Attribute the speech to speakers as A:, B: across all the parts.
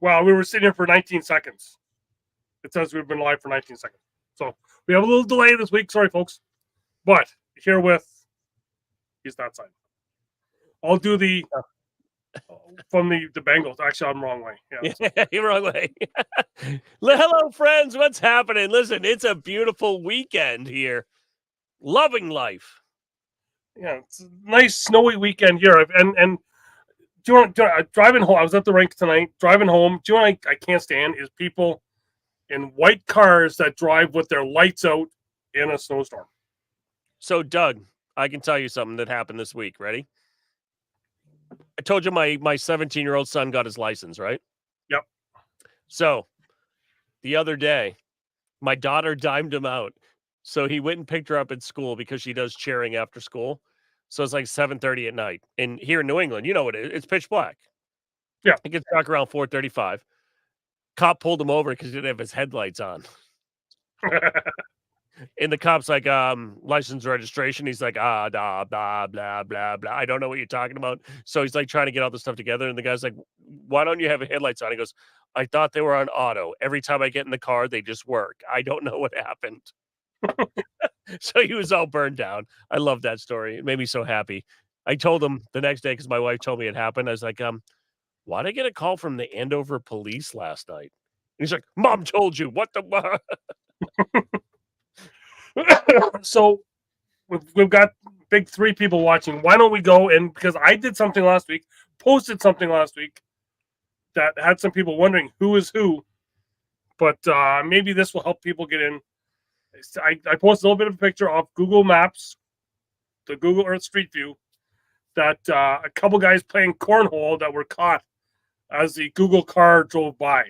A: Well, we were sitting here for 19 seconds. It says we've been live for 19 seconds. So we have a little delay this week. Sorry, folks. But herewith, he's that side. I'll do the from the Bengals. Actually, I'm wrong way.
B: Yeah, you're wrong way. Hello, friends. What's happening? Listen, it's a beautiful weekend here. Loving life.
A: Yeah, it's a nice snowy weekend here. And do you want driving home? I was at the rink tonight. Driving home. Do you know what I can't stand is people in white cars that drive with their lights out in a snowstorm.
B: So, Doug, I can tell you something that happened this week. Ready? I told you my 17-year-old son got his license, right?
A: Yep.
B: So, the other day, my daughter dimed him out. So he went and picked her up at school because she does cheering after school. So it's like 7:30 at night. And here in New England, you know what it is. It's pitch black.
A: Yeah.
B: It gets dark around 4:35. Cop pulled him over because he didn't have his headlights on. And the cop's like, license registration. He's like, blah, blah, blah, blah, blah. I don't know what you're talking about. So he's like trying to get all this stuff together. And the guy's like, why don't you have headlights on? He goes, I thought they were on auto. Every time I get in the car, they just work. I don't know what happened. So he was all burned down. I love that story. It made me so happy. I told him the next day because my wife told me it happened. I was like, why did I get a call from the Andover police last night? And he's like, Mom told you. What the?
A: So we've got big 3 people watching. Why don't we go and because I did something last week, posted something last week that had some people wondering who is who, but maybe this will help people get in. I posted a little bit of a picture of Google Maps, the Google Earth Street View, that a couple guys playing cornhole that were caught as the Google car drove by.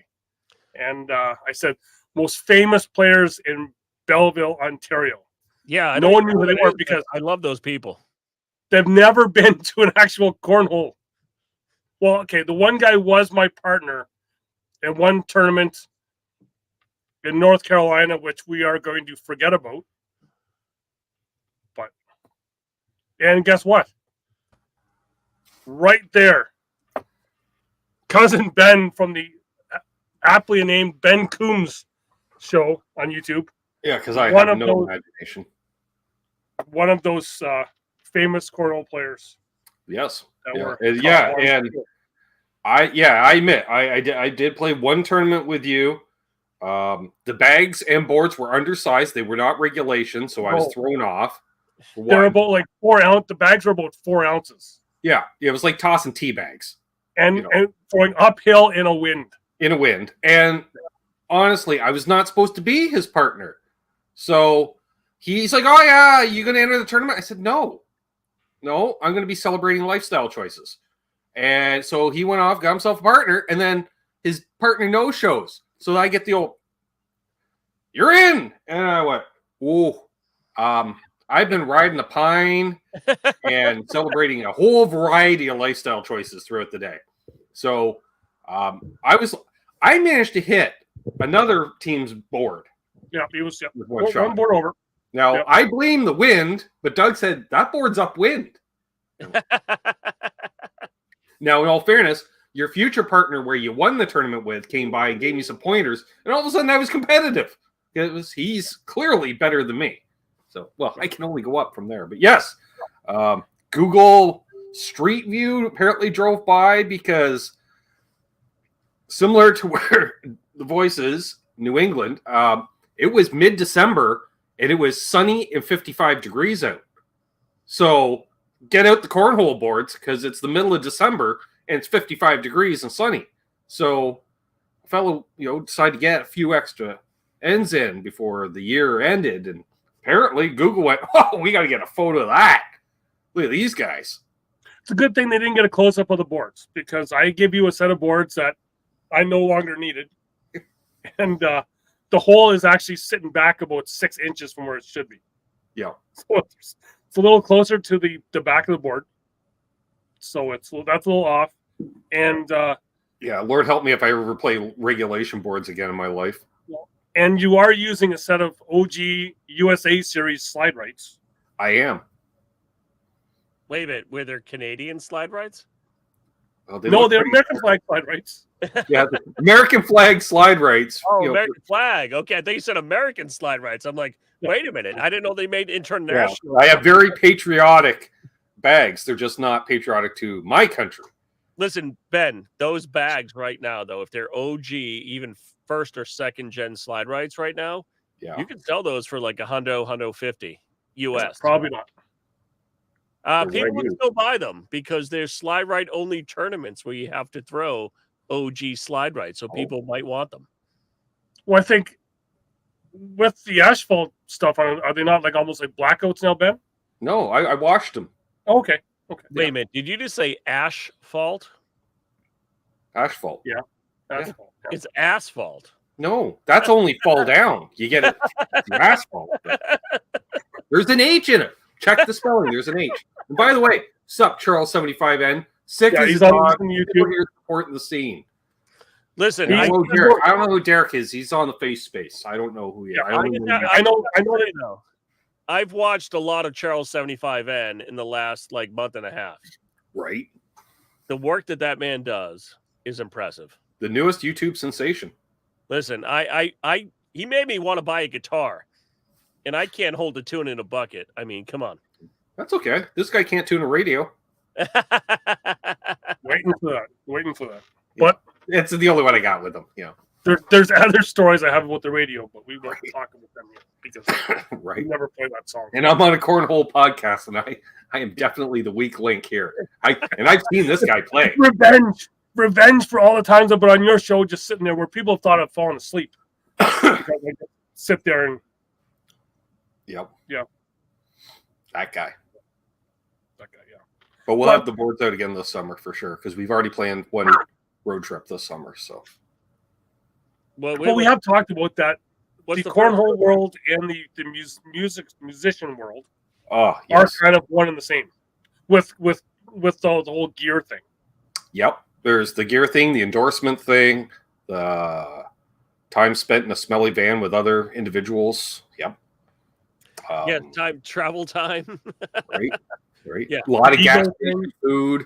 A: And I said, most famous players in Belleville, Ontario.
B: Yeah,
A: no one knew who they were because
B: I love those people.
A: They've never been to an actual cornhole. Well, okay, the one guy was my partner in one tournament in North Carolina, which we are going to forget about. And guess what? Right there, cousin Ben from the aptly named Ben Coombs show on YouTube.
C: Yeah, because I have no imagination.
A: One of those famous cornhole players.
C: Yes. And I admit I did play one tournament with you. The bags and boards were undersized; they were not regulation, so I was thrown off.
A: They're about like 4 ounce. The bags are about 4 ounces.
C: Yeah, it was like tossing tea bags
A: and going uphill in a wind.
C: And honestly, I was not supposed to be his partner. So he's like, "Oh yeah, you gonna enter the tournament?" I said, "No, I'm gonna be celebrating lifestyle choices." And so he went off, got himself a partner, and then his partner no shows. So I get the old, "You're in," and I went, "Whoa, I've been riding the pine and celebrating a whole variety of lifestyle choices throughout the day." So I managed to hit another team's board.
A: Yeah, he was
C: with
A: one board over.
C: Now, I blame the wind, but Doug said that board's upwind. Now, in all fairness, your future partner where you won the tournament with came by and gave me some pointers, and all of a sudden I was competitive. He's clearly better than me. So, well, I can only go up from there. But yes, Google Street View apparently drove by because similar to where the voice is, New England, it was mid-December and it was sunny and 55 degrees out. So get out the cornhole boards because it's the middle of December and it's 55 degrees and sunny. So a fellow, decided to get a few extra ends in before the year ended. And apparently Google went, "Oh, we got to get a photo of that. Look at these guys."
A: It's a good thing they didn't get a close-up of the boards because I give you a set of boards that I no longer needed. And the hole is actually sitting back about 6 inches from where it should be.
C: Yeah.
A: So it's a little closer to the back of the board. So that's a little off. And
C: Lord help me if I ever play regulation boards again in my life.
A: And you are using a set of OG USA Series slide rights.
C: I am.
B: Wait a minute, were there Canadian slide rights?
C: Oh, they
A: No,
C: look
A: they're
C: pretty.
A: American flag slide rights.
C: Yeah, the American flag slide rights.
B: Oh,
C: you know,
B: American flag. Okay, I think you said American slide rights. I'm like,
A: Yeah.
B: wait a minute. I didn't know they made
C: yeah.
B: international.
C: I have very patriotic bags. They're just not patriotic to my country.
B: Listen, Ben, those bags right now, though, if they're OG, even first or second gen slide rights right now,
C: Yeah.
B: you can sell those for like $150 US.
A: Probably not.
B: People
C: Right,
B: would
C: you.
B: still buy them because there's slide right only tournaments where you have to throw OG slide right, so people might want them.
A: Well, I think with the asphalt stuff, are they not like almost like blackouts now, Ben?
C: No, I washed them.
A: Oh, okay. Okay.
B: Wait a minute, did you just say asphalt?
C: Asphalt.
A: Yeah. Asphalt. Yeah.
B: It's asphalt.
C: No, that's only fall down. You get it. It's asphalt. There's an H in it. Check the spelling. There's an H. And by the way, sup, Charles 75N. Sick
A: Yeah,
C: as
A: he's
C: a
A: on
C: dog.
A: YouTube.
C: Here supporting the scene.
B: Listen,
C: I
B: I,
C: don't know Derek. I don't know who Derek is. He's on the face space. I don't know who he is.
A: Yeah,
C: I don't know.
A: I know
B: know. I've watched a lot of Charles 75N in the last like month and a half.
C: Right.
B: The work that man does is impressive.
C: The newest YouTube sensation.
B: Listen, he made me want to buy a guitar, and I can't hold a tune in a bucket. I mean, come on.
C: That's okay. This guy can't tune a radio.
A: Waiting for that. But
C: It's the only one I got with him. Yeah.
A: there's other stories I have about the radio, but we won't talk about them yet because we
C: Right.
A: never play that song.
C: And I'm on a cornhole podcast, and I am definitely the weak link here. I've seen this guy play.
A: Revenge for all the times I've been on your show, just sitting there where people thought I'd fallen asleep because I just sit there and
C: Yep.
A: Yeah.
C: That guy.
A: yeah.
C: But we'll have the boards out again this summer for sure because we've already planned one road trip this summer. So.
B: Well,
A: we have talked about that.
B: what's
A: The
B: the
A: cornhole world and the musician world
C: Oh,
A: are
C: yes.
A: kind of one and the same with the whole gear thing.
C: Yep. There's the gear thing, the endorsement thing, the time spent in a smelly van with other individuals. Yep.
B: travel time.
C: Right. Right.
B: Yeah.
C: A lot of gas
A: Ego
C: station food.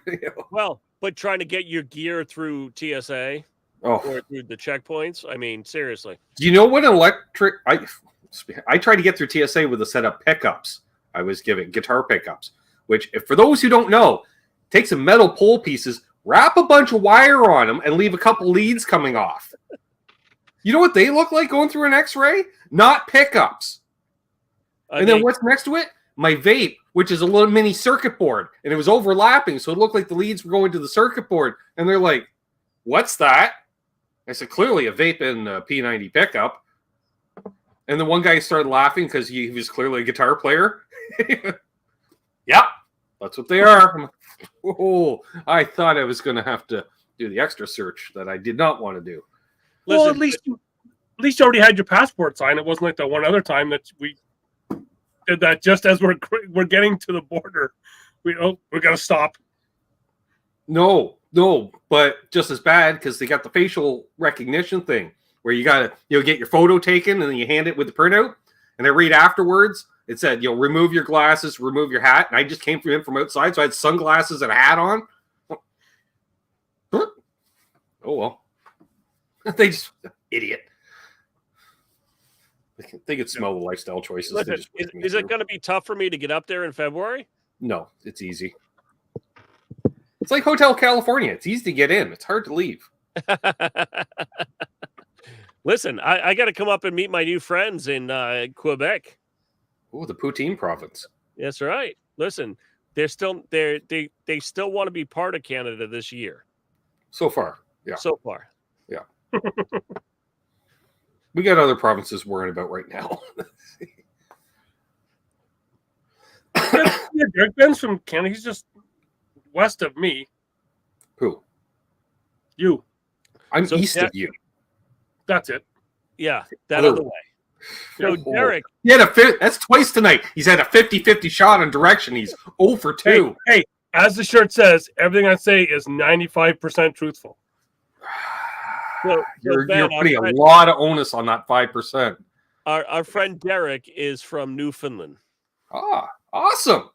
B: Well, but trying to get your gear through TSA
C: Oh,
B: or through the checkpoints. I mean, seriously.
C: do you know what electric? I tried to get through TSA with a set of pickups. I was giving guitar pickups, which, for those who don't know, take some metal pole pieces, wrap a bunch of wire on them, and leave a couple leads coming off. You know what they look like going through an X-ray? Not pickups. And then what's next to it? My vape, which is a little mini circuit board, and it was overlapping, so it looked like the leads were going to the circuit board. And they're like, "What's that?" I said, "Clearly a vape and a P90 pickup." And the one guy started laughing because he was clearly a guitar player. Yep, that's what they are. I'm like, oh, I thought I was going to have to do the extra search that I did not want to do.
A: Well, at least you already had your passport signed. It wasn't like the one other time that we did that just as we're getting to the border. We're gonna stop.
C: No, but just as bad because they got the facial recognition thing where you got to get your photo taken and then you hand it with the printout. And I read afterwards, it said, remove your glasses, remove your hat. And I just came from outside, so I had sunglasses and a hat on. Oh, well. They just, idiot. They could smell the lifestyle choices.
B: Listen, is it going to be tough for me to get up there in February?
C: No, it's easy. It's like Hotel California. It's easy to get in. It's hard to leave.
B: Listen, I got to come up and meet my new friends in Quebec.
C: Oh, the poutine province.
B: That's right. Listen, they still want to be part of Canada this year.
C: So far, yeah.
B: So far,
C: yeah. We got other provinces worrying about right now.
A: Yeah, Derek Ben's from Canada. He's just west of me.
C: Who?
A: You.
C: I'm east of you.
A: That's it.
B: Yeah, that other way. So Derek,
C: he had that's twice tonight. He's had a 50-50 shot on direction. He's 0 for 2.
A: Hey, as the shirt says, everything I say is 95% truthful.
C: You're putting a lot of onus on that 5%.
B: Our friend Derek is from Newfoundland.
C: Ah, awesome.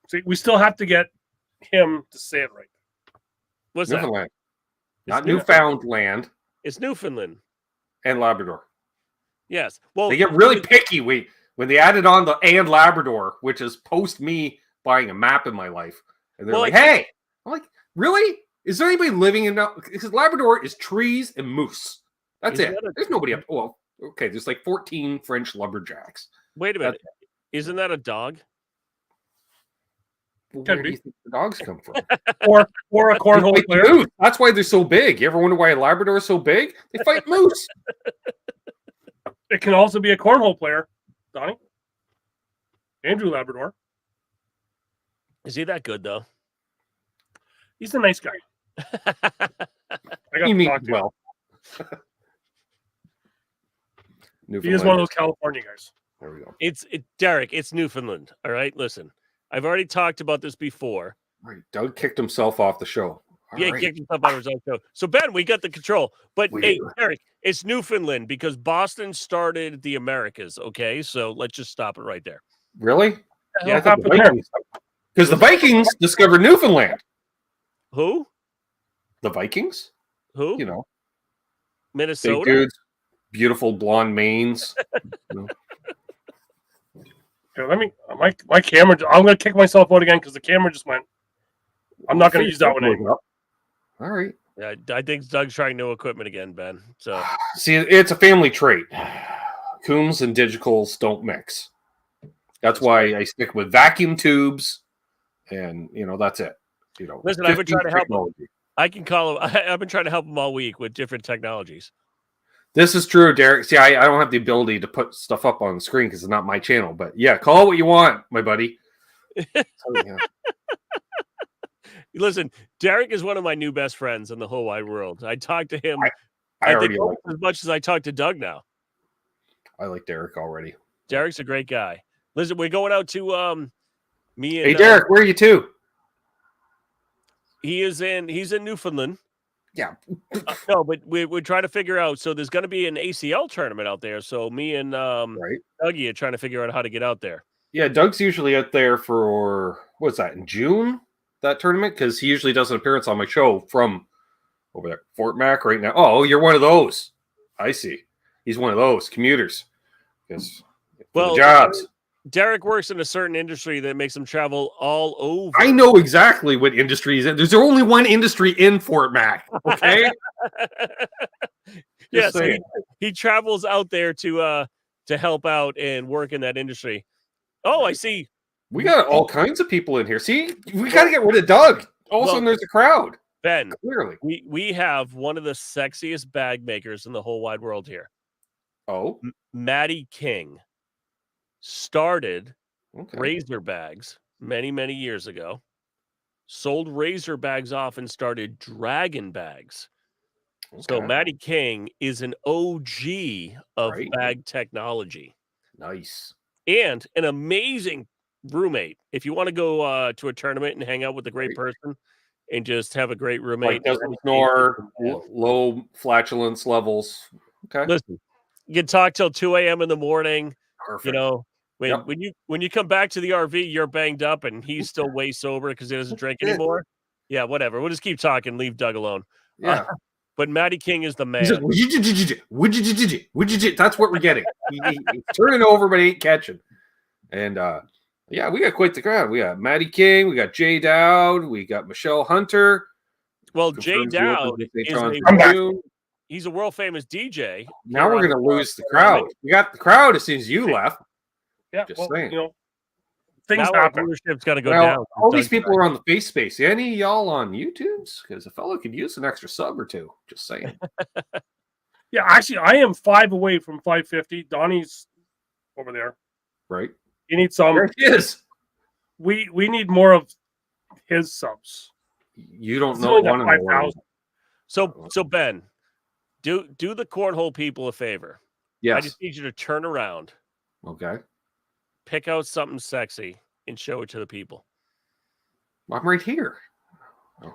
A: See, we still have to get him to say it right.
B: What's that?
C: Newfoundland.
B: It's
C: Not
B: Newfoundland.
C: Newfoundland
B: It's Newfoundland.
C: and Labrador.
B: Yes. Well,
C: They get really picky when they added on the and Labrador, which is post me buying a map in my life. And they're like, hey, I'm like, really? Is there anybody living in because Labrador is trees and moose. That's it. There's nobody up. Well, okay, there's like 14 French lumberjacks.
B: Wait a minute. Isn't that a dog?
C: Well, where do you think the dogs come from?
A: or a cornhole player.
C: Moose. That's why they're so big. You ever wonder why a Labrador is so big? They fight moose.
A: It can also be a cornhole player, Donnie. Andrew Labrador.
B: Is he that good though?
A: He's a nice guy. I got
C: You
A: to
C: mean
A: talk to him.
C: well.
A: He is one of those California guys.
C: There we go.
B: Derek. It's Newfoundland. All right. Listen, I've already talked about this before.
C: All right, Doug kicked himself off the show.
B: He kicked himself out of his own show. So Ben, we got the control. But hey, Derek, it's Newfoundland because Boston started the Americas. Okay, so let's just stop it right there.
C: Really?
A: Yeah,
C: because the Vikings discovered Newfoundland.
B: Who?
C: The Vikings?
B: Who?
C: You know,
B: Minnesota.
C: big dudes, beautiful blonde manes.
A: Here, let me. My camera. I'm gonna kick myself out again because the camera just went. I'm not gonna use that one anymore.
C: All right.
B: Yeah, I think Doug's trying new equipment again, Ben. So
C: see, it's a family trait. Coombs and digitals don't mix. That's why I stick with vacuum tubes, and that's it.
B: Listen, I've been trying to help him. I can call him. I've been trying to help him all week with different technologies.
C: This is true, Derek. See, I don't have the ability to put stuff up on the screen because it's not my channel. But yeah, call it what you want, my buddy.
B: Listen, Derek is one of my new best friends in the whole wide world. I talk to him
C: I already like
B: as much as I talk to Doug now.
C: I like Derek already.
B: Derek's a great guy. Listen, we're going out to me and
C: hey Derek, where are you to?
B: He's in Newfoundland.
C: Yeah.
B: No, but we're trying to figure out. So there's going to be an ACL tournament out there. So me and Dougie are trying to figure out how to get out there.
C: Yeah, Doug's usually out there for what's that in June? That tournament because he usually does an appearance on my show from over there, Fort Mac right now. Oh, you're one of those. I see. He's one of those commuters. Because the jobs.
B: Derek works in a certain industry that makes him travel all over.
C: I know exactly what industry he's in. There's only one industry in Fort Mac. Okay.
B: Yes, yeah, so he travels out there to help out and work in that industry. Oh, I see.
C: We got all kinds of people in here. See, we got to get rid of Doug. All of a sudden, there's a crowd.
B: Ben,
C: clearly,
B: we have one of the sexiest bag makers in the whole wide world here.
C: Oh,
B: Maddie King started razor bags many years ago. Sold razor bags off and started dragon bags. Okay. So Maddie King is an OG of bag technology.
C: Nice.
B: And an amazing roommate. If you want to go to a tournament and hang out with a great person and just have a great roommate.
C: Doesn't snore, low flatulence levels. Okay.
B: Listen, you can talk till 2 a.m. in the morning.
C: Perfect.
B: When you come back to the RV, you're banged up and he's still way sober because he doesn't drink anymore. Yeah, whatever. We'll just keep talking. Leave Doug alone.
C: Yeah.
B: But Maddie King is the man.
C: That's what we're getting. He's turning over, but he ain't catching. And yeah, we got quite the crowd. We got Maddie King, we got Jay Dowd, we got Michelle Hunter.
B: Well, Jay Dowd he's a world famous DJ.
C: Now we're gonna lose the crowd. We got the crowd as soon as you left.
A: Yeah,
C: just saying.
A: Things happen.
B: Viewership's got to go down.
C: All these people are on the face space. Any of y'all on YouTube's? Because a fellow could use an extra sub or two. Just saying.
A: Yeah, actually, I am 5 away from 550. Donnie's over there.
C: Right.
A: You need some.
C: There he is.
A: We need more of his subs.
C: You don't know one of them.
B: So Ben, do the cornhole people a favor.
C: Yes.
B: I just need you to turn around.
C: Okay.
B: Pick out something sexy and show it to the people.
C: I'm right here.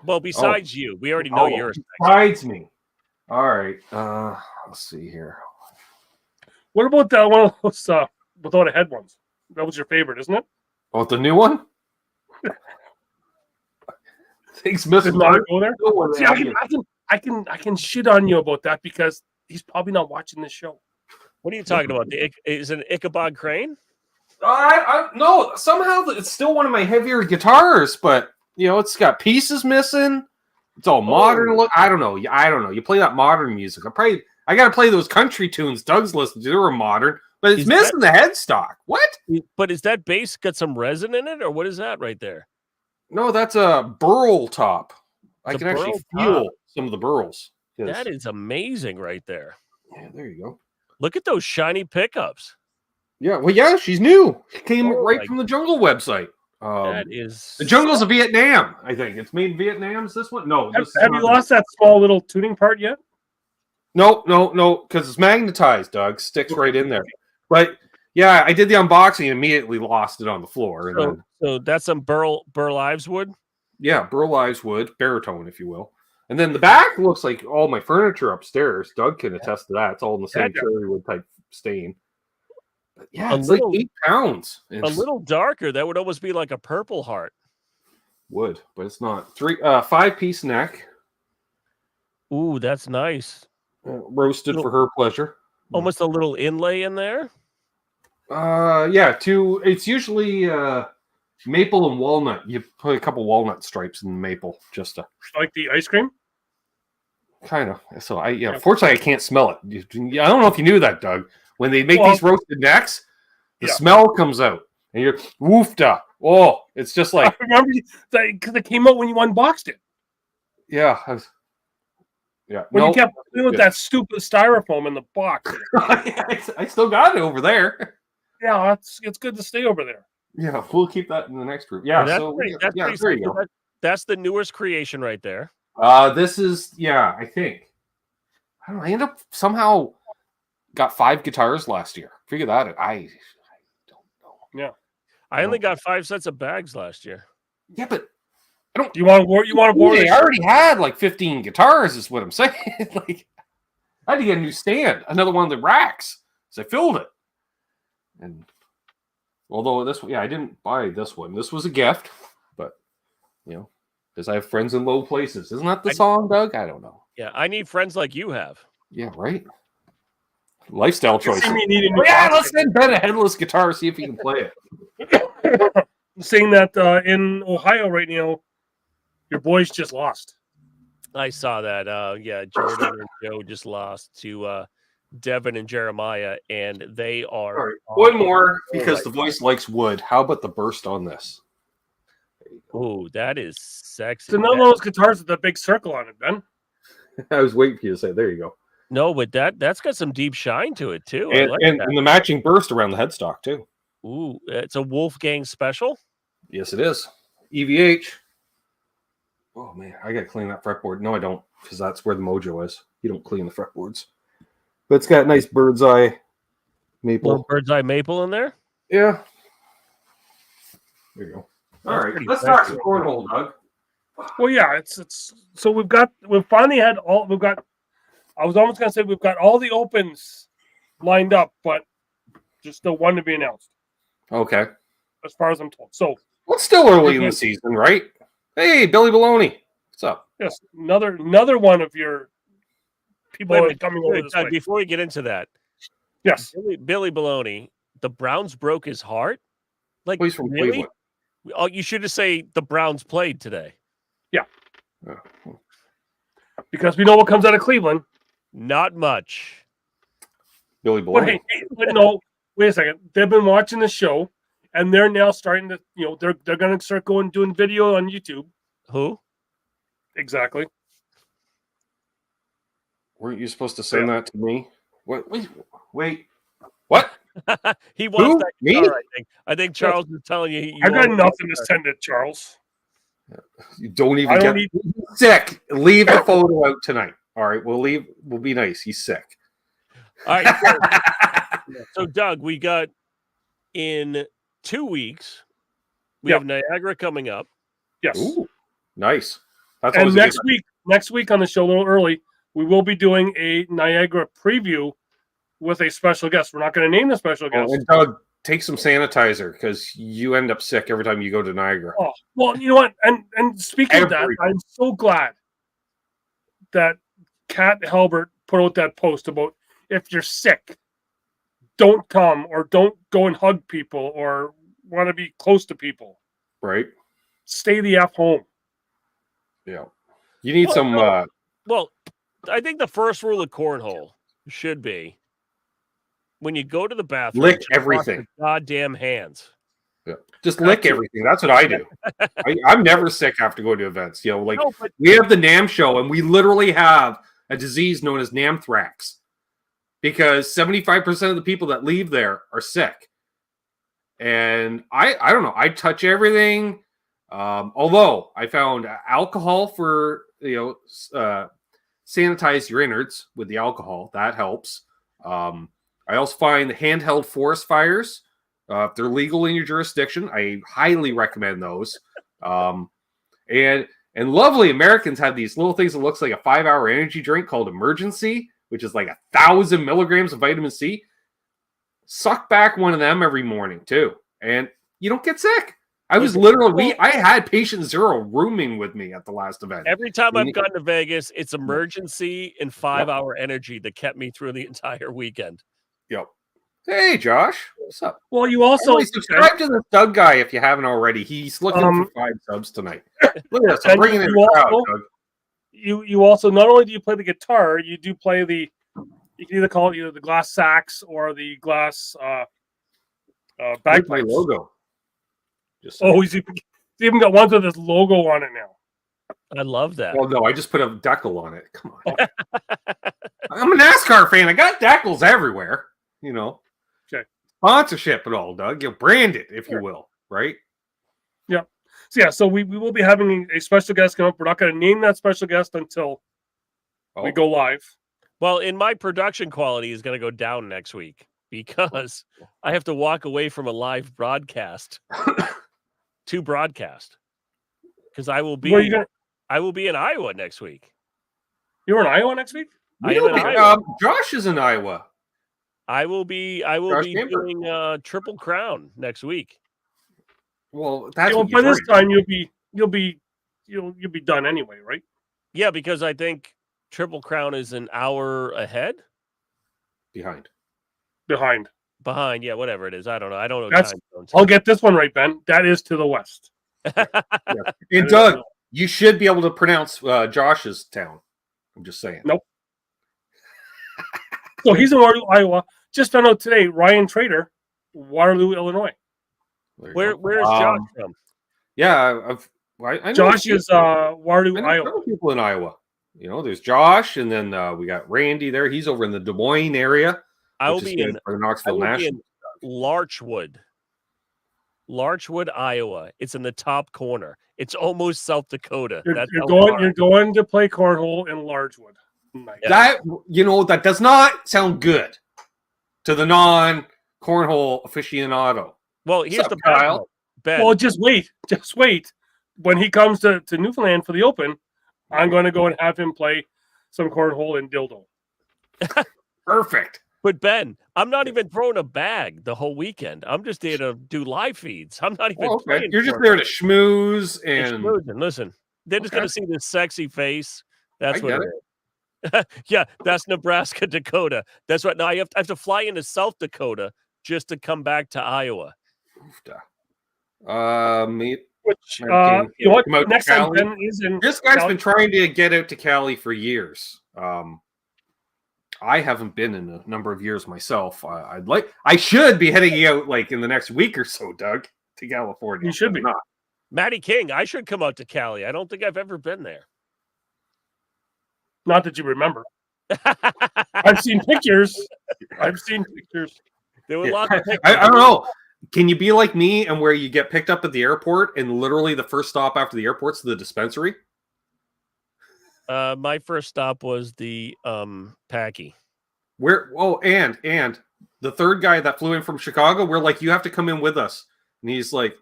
B: Well, besides you, we already know you're
C: besides me. All right. Let's see here.
A: What about that one of those without a head ones? That was your favorite, isn't it?
C: Oh, the new one? Things
A: Did
C: missing.
A: not go there.
C: No one
A: See, I can shit on you about that because he's probably not watching this show.
B: What are you talking about? Is it an Ichabod Crane?
C: No, somehow it's still one of my heavier guitars, but it's got pieces missing. It's all modern look. I don't know. You play that modern music. I got to play those country tunes Doug's listening to. They were modern, but it's missing the headstock. What?
B: But is that bass got some resin in it, or what is that right there?
C: No, that's a burl top. I can actually feel some of the burls. Yes.
B: That is amazing right there.
C: Yeah, there you go.
B: Look at those shiny pickups.
C: Yeah, well, yeah, she's new. She came right from the Jungle website.
B: That is
C: the Jungle's of Vietnam, I think. It's made in Vietnam. Is this one? No.
A: Have you lost that small little tuning part yet?
C: No, because it's magnetized, Doug. Sticks right in there. But yeah, I did the unboxing and immediately lost it on the floor.
B: So that's some Burl Ives wood?
C: Yeah, Burl Ives wood, baritone, if you will. And then the back looks like all my furniture upstairs. Doug can attest to that. It's all in the same cherry wood type stain. But yeah, it's like 8 pounds.
B: A little darker. That would almost be like a Purple Heart.
C: Wood, but it's not. 5-piece neck.
B: Ooh, that's nice.
C: Roasted for her pleasure.
B: Almost a little inlay in there.
C: It's usually maple and walnut. You put a couple walnut stripes in the maple just to
A: like the ice cream.
C: Kind of. So unfortunately I can't smell it. I don't know if you knew that, Doug. When they make these roasted necks, the smell comes out, and you're woofda. Oh, it's just like
A: I remember because it came out when you unboxed it.
C: Yeah.
A: When you kept playing with that stupid styrofoam in the box.
C: I still got it over there.
A: Yeah, it's good to stay over there.
C: Yeah, we'll keep that in the next group. Yeah, there you go.
B: That's the newest creation right there.
C: This is I think. I don't know. I ended up somehow got 5 guitars last year. Figure that out. I don't know.
A: Yeah.
B: I only got 5 sets of bags last year.
C: Yeah, but I don't.
A: You want to board?
C: I already had like 15 guitars. Is what I'm saying. Like, I had to get a new stand, another one of the racks, so I filled it. And although this one, I didn't buy this one. This was a gift, but because I have friends in low places. Isn't that the song, Doug? I don't know.
B: Yeah, I need friends like you have.
C: Yeah, right. Lifestyle choices.
A: Yeah,
C: let's send Ben a headless guitar, see if he can play
A: it. Saying that in Ohio right now, your boys just lost.
B: I saw that. Jordan and Joe just lost to Devin and Jeremiah, and they are.
C: All right, one more because the voice likes wood. How about the burst on this?
B: Oh, that is sexy.
A: It's another one of those guitars with a big circle on it, Ben.
C: I was waiting for you to say. There you go.
B: No, but that's got some deep shine to it too.
C: And the matching burst around the headstock too.
B: Ooh, it's a Wolfgang special.
C: Yes, it is. EVH. Oh man, I gotta clean that fretboard. No, I don't, because that's where the mojo is. You don't clean the fretboards. But it's got nice bird's eye maple.
B: Little bird's eye maple in there.
C: Yeah. There you go. All right, let's start some cornhole, Doug.
A: Well, yeah, it's so we've finally had all we've got. I was almost gonna say we've got all the opens lined up, but just the one to be announced.
C: Okay.
A: As far as I'm told. So
C: it's still early in the season, right? Hey, Billy Baloney. What's up?
A: Yes, another one of your people coming over this way.
B: Before we get into that,
A: yes,
B: Billy Baloney, the Browns broke his heart. Like,
C: he's from
B: really?
C: Cleveland.
B: Oh, you should have said the Browns played today.
A: Yeah. Because we know what comes out of Cleveland.
B: Not much.
C: Billy Baloney.
A: But no, wait a second. They've been watching the show, and they're now starting to, they're going to start doing video on YouTube.
B: Who?
A: Exactly.
C: Weren't you supposed to send that to me? Wait. What?
B: He wants that
C: me?
B: guitar, I think Charles is telling you.
A: I got nothing to send it, Charles.
C: You don't even get sick. Leave the photo out tonight. All right, we'll leave. We'll be nice. He's sick.
B: All right. So Doug, we got in 2 weeks. We have Niagara coming up.
A: Yes.
C: Ooh, nice. That's
A: and next week on the show, a little early, we will be doing a Niagara preview with a special guest. We're not going to name the special guest.
C: And Doug take some sanitizer because you end up sick every time you go to Niagara.
A: Oh, well, you know what? And speaking of that,
C: Every-
A: I'm so glad that Kat Halbert put out that post about if you're sick, don't come or don't go and hug people or want to be close to people.
C: Right?
A: Stay the F home.
C: Yeah. You need
B: Well,
C: some.
B: no. Well, I think the first rule of cornhole should be when you go to the bathroom,
C: Lick
B: just wash
C: everything.
B: your goddamn hands.
C: Just lick
A: Gotcha.
C: everything. That's what I do. I'm never sick after going to events. You know, like
B: No, but
C: we have the NAM show, and we literally have a disease known as Namthrax because 75% of the people that leave there are sick. And I don't know. I touch everything. Although I found alcohol for sanitize your innards with the alcohol. That helps. I also find handheld forest fires. If they're legal in your jurisdiction, I highly recommend those. And lovely Americans have these little things that looks like a 5-hour energy drink called Emergency, which is like 1,000 milligrams of vitamin C. Suck back one of them every morning too, and you don't get sick. I was literally I had patient zero rooming with me at the last event.
B: every time I've gone to Vegas, it's Emergency and 5-hour energy that kept me through the entire weekend.
C: Yep. Hey, Josh, what's up?
A: Well, you also
C: subscribe to the Doug guy if you haven't already. He's looking for 5 subs tonight. Look at this, I'm
A: and
C: bringing in
A: you
C: a crowd,
A: also-
C: Doug.
A: you also not only do you play the guitar, you do play the. You can either call it either the glass sax or the glass
C: There's
A: bagpipes.
C: my logo. Just saying.
A: Oh, he's even got ones with his logo on it now.
B: I love that.
C: Well, no, I just put a decal on it. Come on. I'm a NASCAR fan. I got decals everywhere. You know.
A: Okay.
C: Sponsorship and all, Doug. You brand it, if you will, right?
A: So we will be having a special guest come up. We're not going to name that special guest until we go live.
B: Well, in my production quality is going to go down next week because I have to walk away from a live broadcast to broadcast because I will be I will be in Iowa next week.
A: You're in Iowa next week?
B: I am in Iowa.
C: Josh is in Iowa.
B: I will be
C: Josh Camper.
B: doing Triple Crown next week.
C: Well, that's
A: You know,
C: what
A: by
C: you
A: this
C: bring.
A: time you'll be done anyway, right?
B: Yeah, because I think Triple Crown is an hour ahead.
C: Behind.
A: Behind.
B: Yeah, whatever it is. I don't know. I don't know
A: That's-
B: time zones.
A: I'll get this one right, Ben. That is to the west.
C: And Doug, you should be able to pronounce Josh's town. I'm just saying.
A: Nope. So he's in Waterloo, Iowa. Just found out today, Ryan Trader, Waterloo, Illinois.
C: There you
B: Where
C: go.
B: is Josh from?
C: Yeah, I know
A: Josh is Waterloo,
C: I know
A: Iowa.
C: several people in Iowa. You know, there's Josh, and then we got Randy there. He's over in the Des Moines area.
B: I will
C: which is
B: be
C: good
B: in
C: for the Knoxville National.
B: Larchwood, Iowa. It's in the top corner. It's almost South Dakota.
A: You're
B: That's how far.
A: going to play cornhole in Largewood. Nice.
B: Yeah.
C: That does not sound good to the non-cornhole aficionado.
B: Well, here's
C: What's
B: the
C: up, Kyle?
B: problem, Ben.
A: Well, just wait. When he comes to Newfoundland for the Open, I'm going to go and have him play some cornhole in Dildo.
C: Perfect.
B: But Ben, I'm not even throwing a bag the whole weekend. I'm just there to do live feeds. I'm not even
C: Oh, okay.
B: playing.
C: You're just
B: for
C: there
B: it.
C: to schmooze
B: Just
C: and
B: schmoozing. Listen, they're just
C: Okay.
B: going to see this sexy face. That's
C: I
B: what
C: get
B: it is. Yeah, that's Nebraska, Dakota. That's right. Now I have to fly into South Dakota just to come back to Iowa.
A: Which,
C: Man, can
A: you know what?
C: come out to
A: Next time
C: Cali?
A: Ben is in.
C: This guy's
A: Cali.
C: been trying to get out to Cali for years. I haven't been in a number of years myself. I should be heading out like in the next week or so, Doug, to California.
A: You should
C: but
A: be.
C: not.
B: Matty King, I should come out to Cali. I don't think I've ever been there.
A: Not that you remember. I've seen pictures.
B: There were
C: Yeah.
B: lots of pictures.
C: I don't know. Can you be like me and where you get picked up at the airport and literally the first stop after the airport's the dispensary?
B: My first stop was the Packy.
C: And the third guy that flew in from Chicago, we're like, you have to come in with us. And he's like,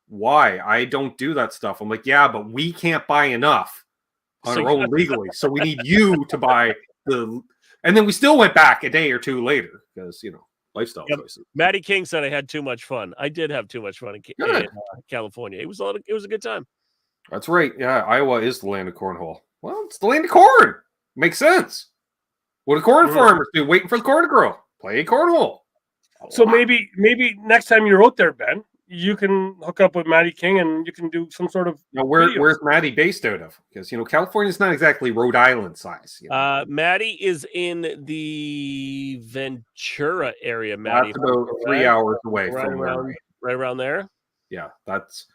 C: why? I don't do that stuff. I'm like, yeah, but we can't buy enough on
B: So
C: our own legally. So we need you to buy the. And then we still went back a day or two later because, lifestyle
B: Yep.
C: choices.
B: Maddie King said I had too much fun. I did have too much fun in
C: Good.
B: California. It was a good time.
C: That's right. Yeah, Iowa is the land of cornhole. Well, it's the land of corn. Makes sense. What do corn farmers do? Waiting for the corn to grow. Play cornhole.
A: So maybe next time you're out there, Ben, you can hook up with Maddie King and you can do some sort of.
C: Now, where's Maddie based out of? Because California's not exactly Rhode Island size.
B: Maddie is in the Ventura area. Maddie,
C: that's about 3 hours away from
B: right around there.
C: Yeah, that's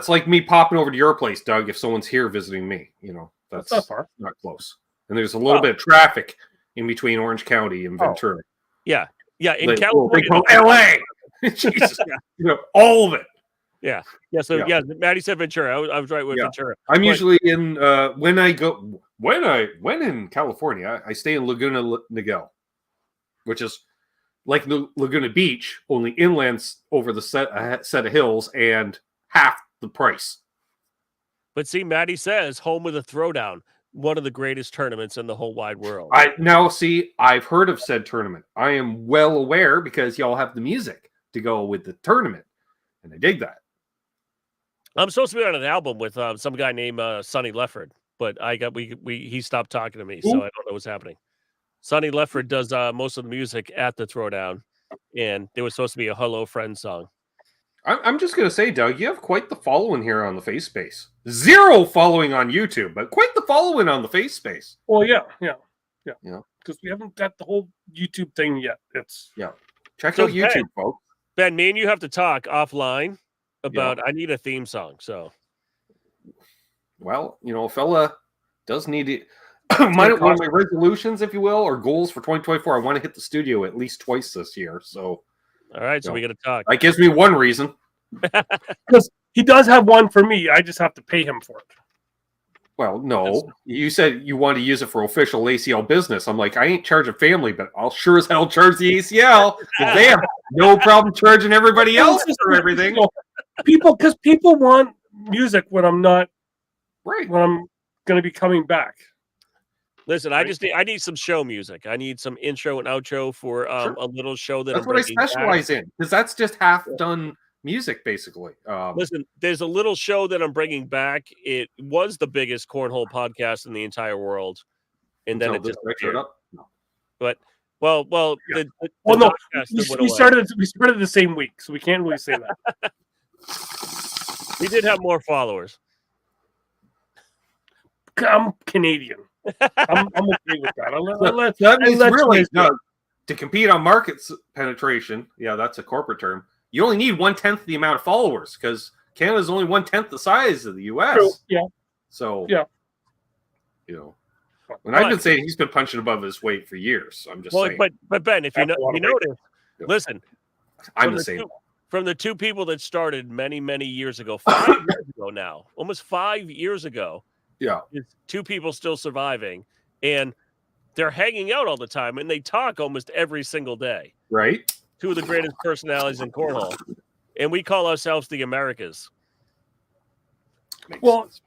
C: like me popping over to your place, Doug. If someone's here visiting me, that's
A: not far,
C: not close. And there's a little bit of traffic in between Orange County and Ventura.
B: Yeah. In California,
C: LA. Jesus, all of it.
B: Yeah. So Maddie said Ventura. I was right with Ventura.
C: I'm usually in when in California, I stay in Laguna Niguel, which is like Laguna Beach, only inland over the set of hills and half the price.
B: But see, Maddie says home of the Throwdown, one of the greatest tournaments in the whole wide world.
C: I've heard of said tournament. I am well aware because y'all have the music to go with the tournament, and I dig that.
B: I'm supposed to be on an album with some guy named Sonny Lefford, but he stopped talking to me, so I don't know what's happening. Sonny Lefford does most of the music at the Throwdown, and there was supposed to be a Hello Friend song.
C: I'm just going to say, Doug, you have quite the following here on the Face Space. 0 following on YouTube, but quite the following on the Face Space.
A: Well, yeah. Because we haven't got the whole YouTube thing yet.
C: Check out YouTube, folks.
B: Ben, me and you have to talk offline about. I need a theme song. So,
C: well, a fella does need it. One of my resolutions, if you will, or goals for 2024. I want to hit the studio at least twice this year. So.
B: All right, so we got to talk.
C: That gives me one reason.
A: Because he does have one for me. I just have to pay him for it.
C: Well, no. You said you want to use it for official ACL business. I'm like, I ain't charging family, but I'll sure as hell charge the ACL. They have no problem charging everybody else for everything.
A: Because people want music when I'm not
C: right.
A: When I'm going to be coming back.
B: Listen, I need some show music. I need some intro and outro for a little show
C: that's what I specialize in, because that's just half done music, basically.
B: Listen, there's a little show that I'm bringing back. It was the biggest cornhole podcast in the entire world, and then it just up. No. But we
A: started the same week, so we can't really say that.
B: We did have more followers.
A: I'm Canadian. I'm okay with that.
C: That means really, to compete on market penetration, that's a corporate term. You only need 1/10 the amount of followers because Canada's only 1/10 the size of the U.S.
A: True. Yeah.
C: So when I've been saying he's been punching above his weight for years, so I'm just saying.
B: But Ben, if you notice, listen,
C: I'm the same.
B: From the two people that started many years ago, 5 years ago now, almost 5 years ago.
C: Yeah,
B: it's two people still surviving, and they're hanging out all the time, and they talk almost every single day.
C: Right.
B: Two of the greatest personalities in cornhole, and we call ourselves the Americas.
C: Makes
A: sense.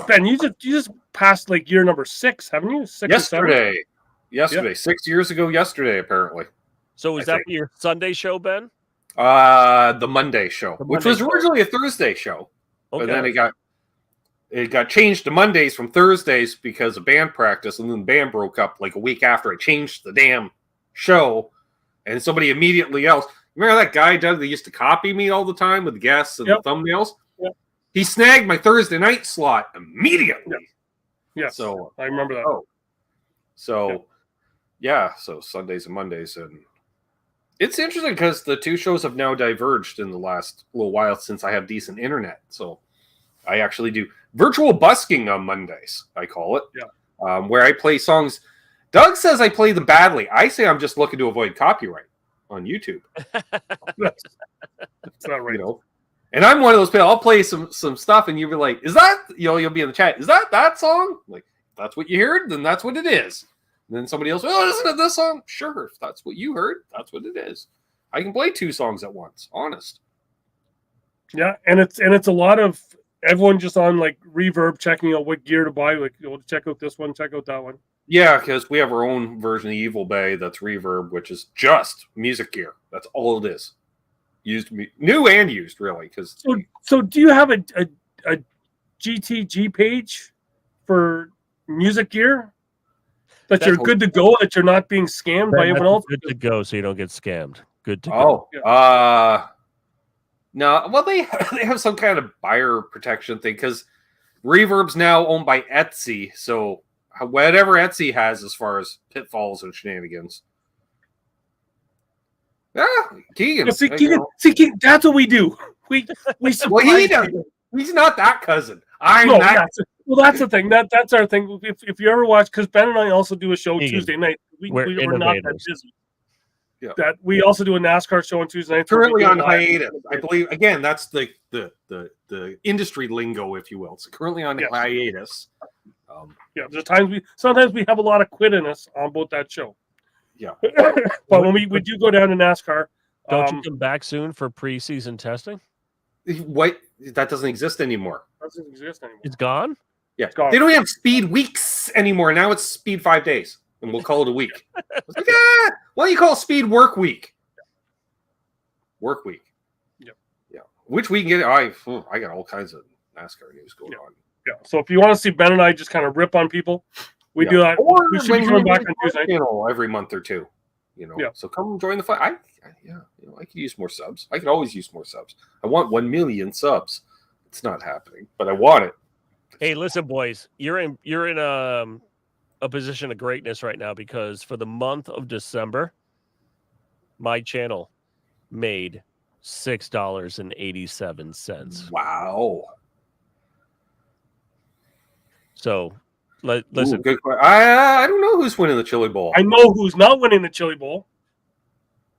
A: Ben, you just passed like year number 6, haven't you? 6
C: yesterday. 6 years ago. Yesterday, apparently.
B: So is that your Sunday show, Ben?
C: The Monday show, which was originally a Thursday show, but then it got changed to Mondays from Thursdays because of band practice, and then the band broke up like a week after I changed the damn show, and somebody immediately else. Remember that guy, Doug, that used to copy me all the time with the guests and the thumbnails?
A: Yep.
C: He snagged my Thursday night slot immediately.
A: Yeah.
C: So
A: I remember that.
C: So Sundays and Mondays. And it's interesting because the two shows have now diverged in the last little while since I have decent internet. So I actually do virtual busking on Mondays, I call it.
A: Yeah.
C: Where I play songs. Doug says I play them badly. I say I'm just looking to avoid copyright on YouTube.
A: That's not right.
C: And I'm one of those people. I'll play some stuff, and you'll be like, "Is that?" You'll be in the chat. Is that song? Like, that's what you heard, then that's what it is. And then somebody else, oh, isn't it this song? Sure, if that's what you heard, that's what it is. I can play 2 songs at once. Honest.
A: Yeah, and it's a lot of everyone just on like Reverb checking out what gear to buy. Like, check out this one, check out that one.
C: Yeah, because we have our own version of Evil Bay that's Reverb, which is just music gear. That's all it is. New and used, really. Because
A: so do you have a GTG page for music gear that you're good to go, that you're not being scammed by everyone else?
B: Good to go, so you don't get scammed. Good to go.
C: No. Well, they have some kind of buyer protection thing because Reverb's now owned by Etsy, so whatever Etsy has as far as pitfalls and shenanigans. Yeah, Keegan.
A: Keegan, that's what we do. We
C: well, he doesn't. He's not that cousin.
A: That's the thing. That's our thing. If you ever watch, because Ben and I also do a show Tuesday night. We're not that busy.
C: Yeah.
A: That we also do a NASCAR show on Tuesday night.
C: Currently on hiatus, I believe. Again, that's the industry lingo, if you will. It's currently on hiatus.
A: There's sometimes we have a lot of quit in us on both that show.
C: Yeah,
A: but when we do go down to NASCAR,
B: don't you come back soon for preseason testing?
C: What? That doesn't exist anymore.
A: Doesn't exist anymore.
B: It's gone.
C: Yeah, it's gone. They don't have speed weeks anymore. Now it's speed 5 days, and we'll call it a week. Like, why don't you call it speed work week? Work week.
A: Yeah.
C: Yeah. Which we can get. I got all kinds of NASCAR news going on.
A: Yeah. So if you want to see Ben and I just kind of rip on people, we do that.
C: Or
A: we should be coming back on Tuesday.
C: Every month or two. So come join the fight. I could use more subs. I could always use more subs. I want 1 million subs. It's not happening, but I want it.
B: Hey, listen, boys, you're in a position of greatness right now because for the month of December, my channel made $6.87.
C: Wow.
B: So listen.
C: Good question. I don't know who's winning the Chili Bowl.
A: I know who's not winning the Chili Bowl.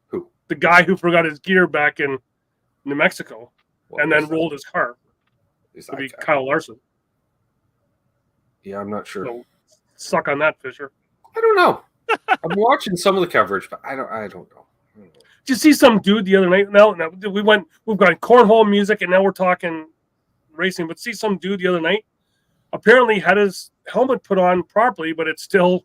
C: Who?
A: The guy who forgot his gear back in New Mexico and then rolled his car. It'd be Kyle Larson.
C: Yeah, I'm not sure.
A: So, suck on that, Fisher.
C: I don't know. I'm watching some of the coverage, but I don't know.
A: Did you see some dude the other night? Now we've got cornhole music, and now we're talking racing. But see some dude the other night apparently had his helmet put on properly, but it still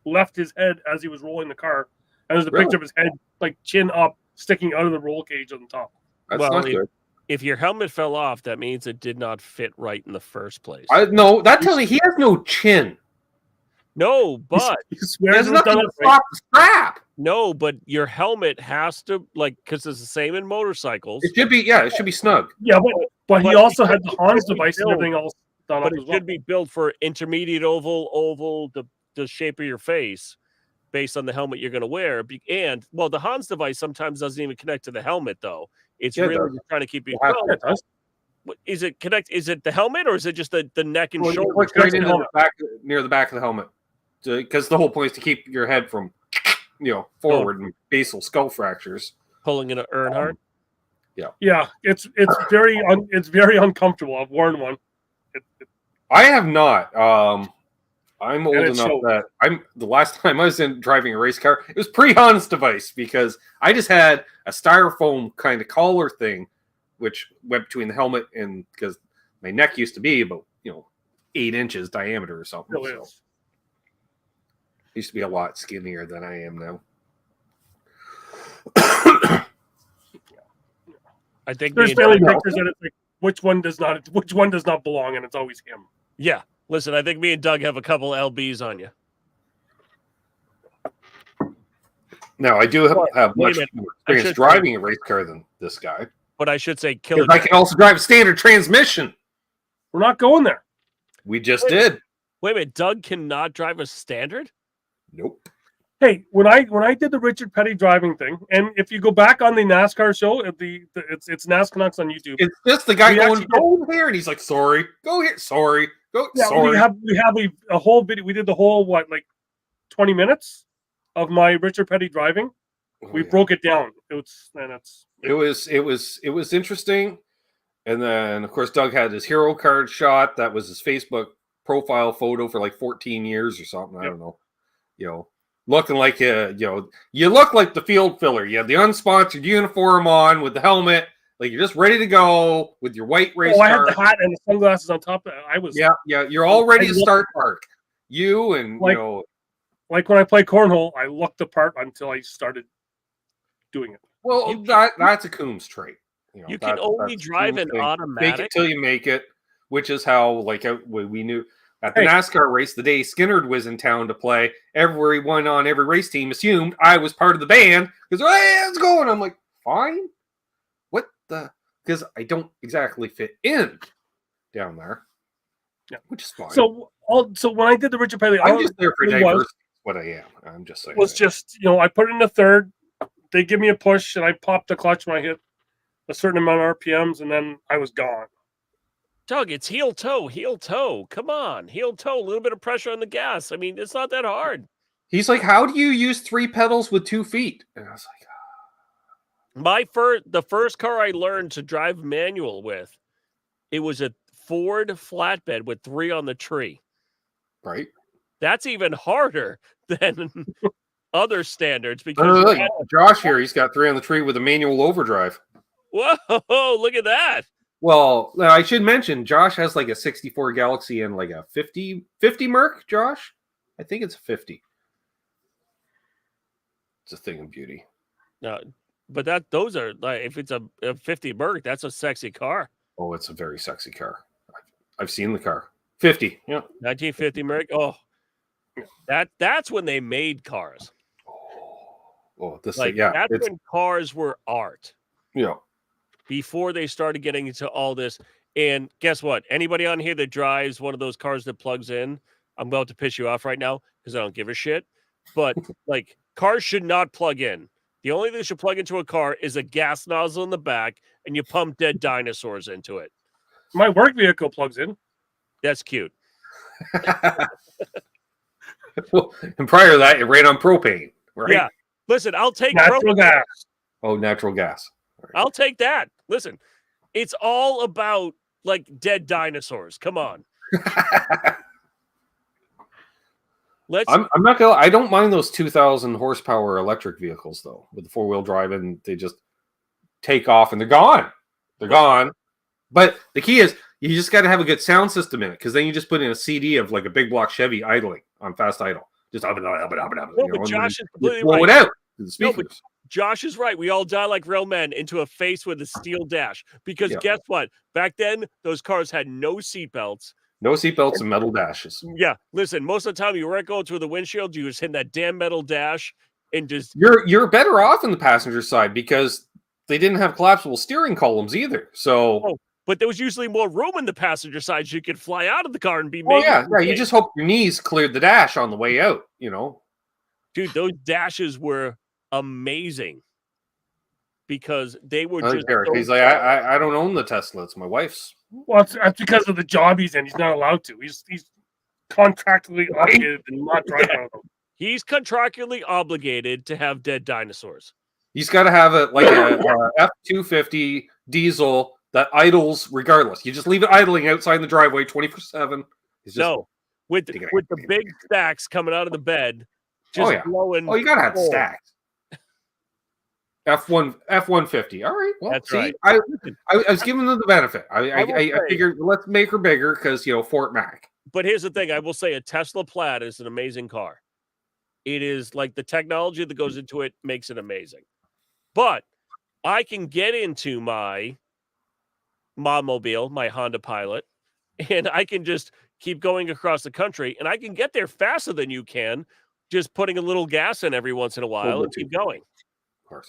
A: left his head as he was rolling the car. And there's a picture of his head, like chin up, sticking out of the roll cage on the top.
C: That's not good.
B: If your helmet fell off, that means it did not fit right in the first place.
C: No, that tells me he has no chin.
B: No, but
A: he swears
C: nothing to stop the strap.
B: No, but your helmet has to because it's the same in motorcycles.
C: It should be, it should be snug.
A: Yeah, but he also had the Hans device and everything else done up as well.
B: But it should be built for intermediate oval, the shape of your face, based on the helmet you're going to wear. And the Hans device sometimes doesn't even connect to the helmet though. It's really just trying to keep you. Is it connect? Is it the helmet or is it just the neck and shoulder?
C: Right into the back, near the back of the helmet, because the whole point is to keep your head from, forward and basal skull fractures.
B: Pulling in an Earnhardt.
A: Yeah, it's very uncomfortable. I've worn one.
C: I have not. I'm old enough that the last time I was driving a race car, it was pre-Hans device because I just had a styrofoam kind of collar thing, which went between the helmet and because my neck used to be about 8 inches diameter or something.
A: Really
C: so. Used to be a lot skinnier than I am now.
B: I think
A: there's family pictures that it's like which one does not belong, and it's always him.
B: Yeah. Listen, I think me and Doug have a couple LBs on you.
C: No, I do have much more experience driving a race car than this guy.
B: But I should say,
C: I can also drive a standard transmission.
A: We're not going there.
C: We just did.
B: Wait a minute, Doug cannot drive a standard?
C: Nope.
A: Hey, when I did the Richard Petty driving thing, and if you go back on the NASCAR show, it's NASCAR on YouTube.
C: It's just the guy going, go here, and he's like, sorry, go here, sorry, go.
A: Yeah,
C: sorry.
A: we have a whole video. We did the whole 20 minutes of my Richard Petty driving. We broke it down. It was interesting, and then of course Doug had his hero card shot. That was his Facebook profile photo for 14 years or something. I don't know. Looking like you look like the field filler. You have the unsponsored uniform on with the helmet,
C: Like you're just ready to go with your white race
A: Oh, I had
C: car.
A: the hat and the sunglasses on top. I was
C: Yeah. You're all ready to start park. You and
A: Like- like when I play cornhole, I looked the part until I started doing it.
C: well, that's a Coombs trait.
B: You can only
C: that's a
B: drive
C: Coombs
B: an
C: thing.
B: automatic.
C: Make it till you make it, which is how like we knew at the
A: Hey.
C: NASCAR race the day Skinnerd was in town to play. Everyone on every race team assumed I was part of the band because hey, let's go, and I'm like, fine. What the? Because I don't exactly fit in down there.
A: Yeah.
C: Which is fine.
A: So when I did the Richard Paley,
C: I'm just there for
A: really
C: diversity. What I am. I'm just saying.
A: was just I put it in the third. They give me a push and I popped the clutch when I hit a certain amount of RPMs, and then I was gone.
B: Doug, it's heel toe. Come on, heel toe. A little bit of pressure on the gas. I mean, it's not that hard.
C: He's like, how do you use 3 pedals with 2 feet? And I was like,
B: The first car I learned to drive manual with, it was a Ford flatbed with 3 on the tree.
C: right.
B: That's even harder than other standards because
C: Look, Josh here, he's got 3 on the tree with a manual overdrive.
B: whoa, look at that.
C: Well, I should mention Josh has like a 64 Galaxy and like a 50 Merc, Josh. I think it's a 50. It's a thing of beauty.
B: No, but those are like if it's a 50 Merc, that's a sexy car.
C: Oh, it's a very sexy car. I've seen the car. 50. Yeah.
B: 1950 Merc. Oh, that's when they made cars.
C: Oh, this
B: Like
C: thing, yeah.
B: that's when cars were art.
C: Yeah.
B: Before they started getting into all this. And guess what? Anybody on here that drives one of those cars that plugs in, I'm about to piss you off right now because I don't give a shit. But like cars should not plug in. The only thing that should plug into a car is a gas nozzle in the back and you pump dead dinosaurs into it.
A: My work vehicle plugs in.
B: That's cute.
C: Well, and prior to that, it ran on propane, right?
B: Yeah. Listen, I'll take
A: Natural gas.
C: Oh, natural gas. Right.
B: I'll take that. Listen, it's all about like dead dinosaurs. Come on.
C: I'm not gonna. I don't mind those 2,000 horsepower electric vehicles though, with the 4-wheel drive, and they just take off and they're gone. They're gone. But the key is you just got to have a good sound system in it, because then you just put in a CD of like a big block Chevy idling on fast idle, just up and up and up and up.
B: No, but Josh is completely
C: blow
B: right.
C: it out to the
B: No,
C: speakers.
B: Josh is right. We all die like real men into a face with a steel dash. Because guess what? Back then, those cars had no seatbelts.
C: No seatbelts and metal dashes.
B: Yeah. Listen, most of the time you weren't going through the windshield. You was hitting that damn metal dash and just.
C: You're better off in the passenger side because they didn't have collapsible steering columns either. So.
B: Oh, but there was usually more room in the passenger side so you could fly out of the car and be.
C: Oh yeah. You just hope your knees cleared the dash on the way out. You know.
B: Dude, those dashes were amazing because they were just.
C: Eric, he's like, I don't own the Tesla. It's my wife's.
A: Well, that's because of the job he's in. He's not allowed to. He's contractually obligated to not drive one of them.
B: He's contractually obligated to have dead dinosaurs.
C: He's got to have a F-250 diesel that idles regardless. You just leave it idling outside the driveway 24/7.
B: No, with the big stacks coming out of the bed, just blowing.
C: Oh, you gotta have stacks. F-150. All right. Well,
B: that's
C: see,
B: right.
C: I was giving them the benefit. I figured let's make her bigger because Fort Mac.
B: But here's the thing: I will say a Tesla Plaid is an amazing car. It is like the technology that goes into it makes it amazing. But I can get into my Mobile, my Honda Pilot, and I can just keep going across the country, and I can get there faster than you can, just putting a little gas in every once in a while and keep going.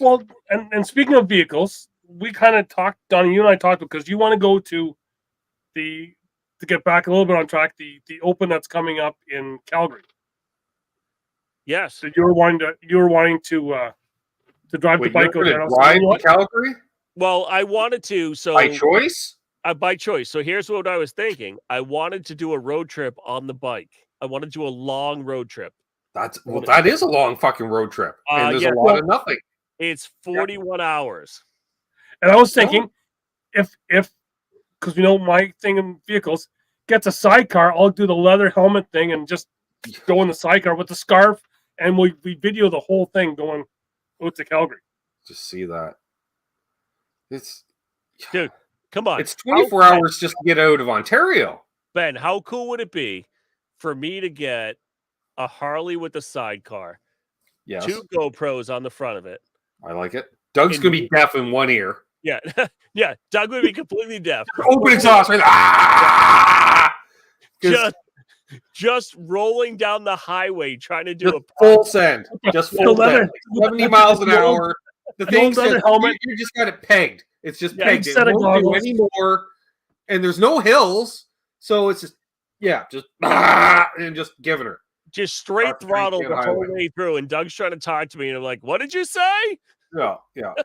A: Well, and speaking of vehicles, we kind of talked, Donnie, you and I talked, because you want to go to get back a little bit on track, the Open that's coming up in Calgary.
B: Yes.
A: So you were wanting to drive the bike over there.
C: Drive to Calgary?
B: Well, I wanted to. So
C: by choice?
B: By choice. So here's what I was thinking. I wanted to do a road trip on the bike. I wanted to do a long road trip.
C: That is a long fucking road trip. And there's a lot of nothing.
B: It's 41 hours.
A: And I was thinking, if because my thing in vehicles gets a sidecar, I'll do the leather helmet thing and just go in the sidecar with the scarf, and we video the whole thing going out to Calgary.
C: Just see that.
B: Dude, come on.
C: It's 24 hours just to get out of Ontario.
B: Ben, how cool would it be for me to get a Harley with a sidecar,
C: Yes.
B: 2 GoPros on the front of it?
C: I like it. Doug's going to be deaf in one ear.
B: Yeah. Yeah. Doug would be completely deaf.
C: Open exhaust. Right? Ah!
B: Just rolling down the highway trying to do
C: Just
B: a
C: full send. Just full send. 70 miles an hour. The thing's just,
A: helmet.
C: you just got it pegged. It's just
B: Yeah,
C: pegged. It
A: set of
C: won't do
A: goggles.
C: anymore. And there's no hills. So it's just, and just giving her.
B: just straight
C: Our
B: throttle
C: freaking
B: the whole
C: highway.
B: way through. And Doug's trying to talk to me, and I'm like, "What did you say?"
C: Yeah. You're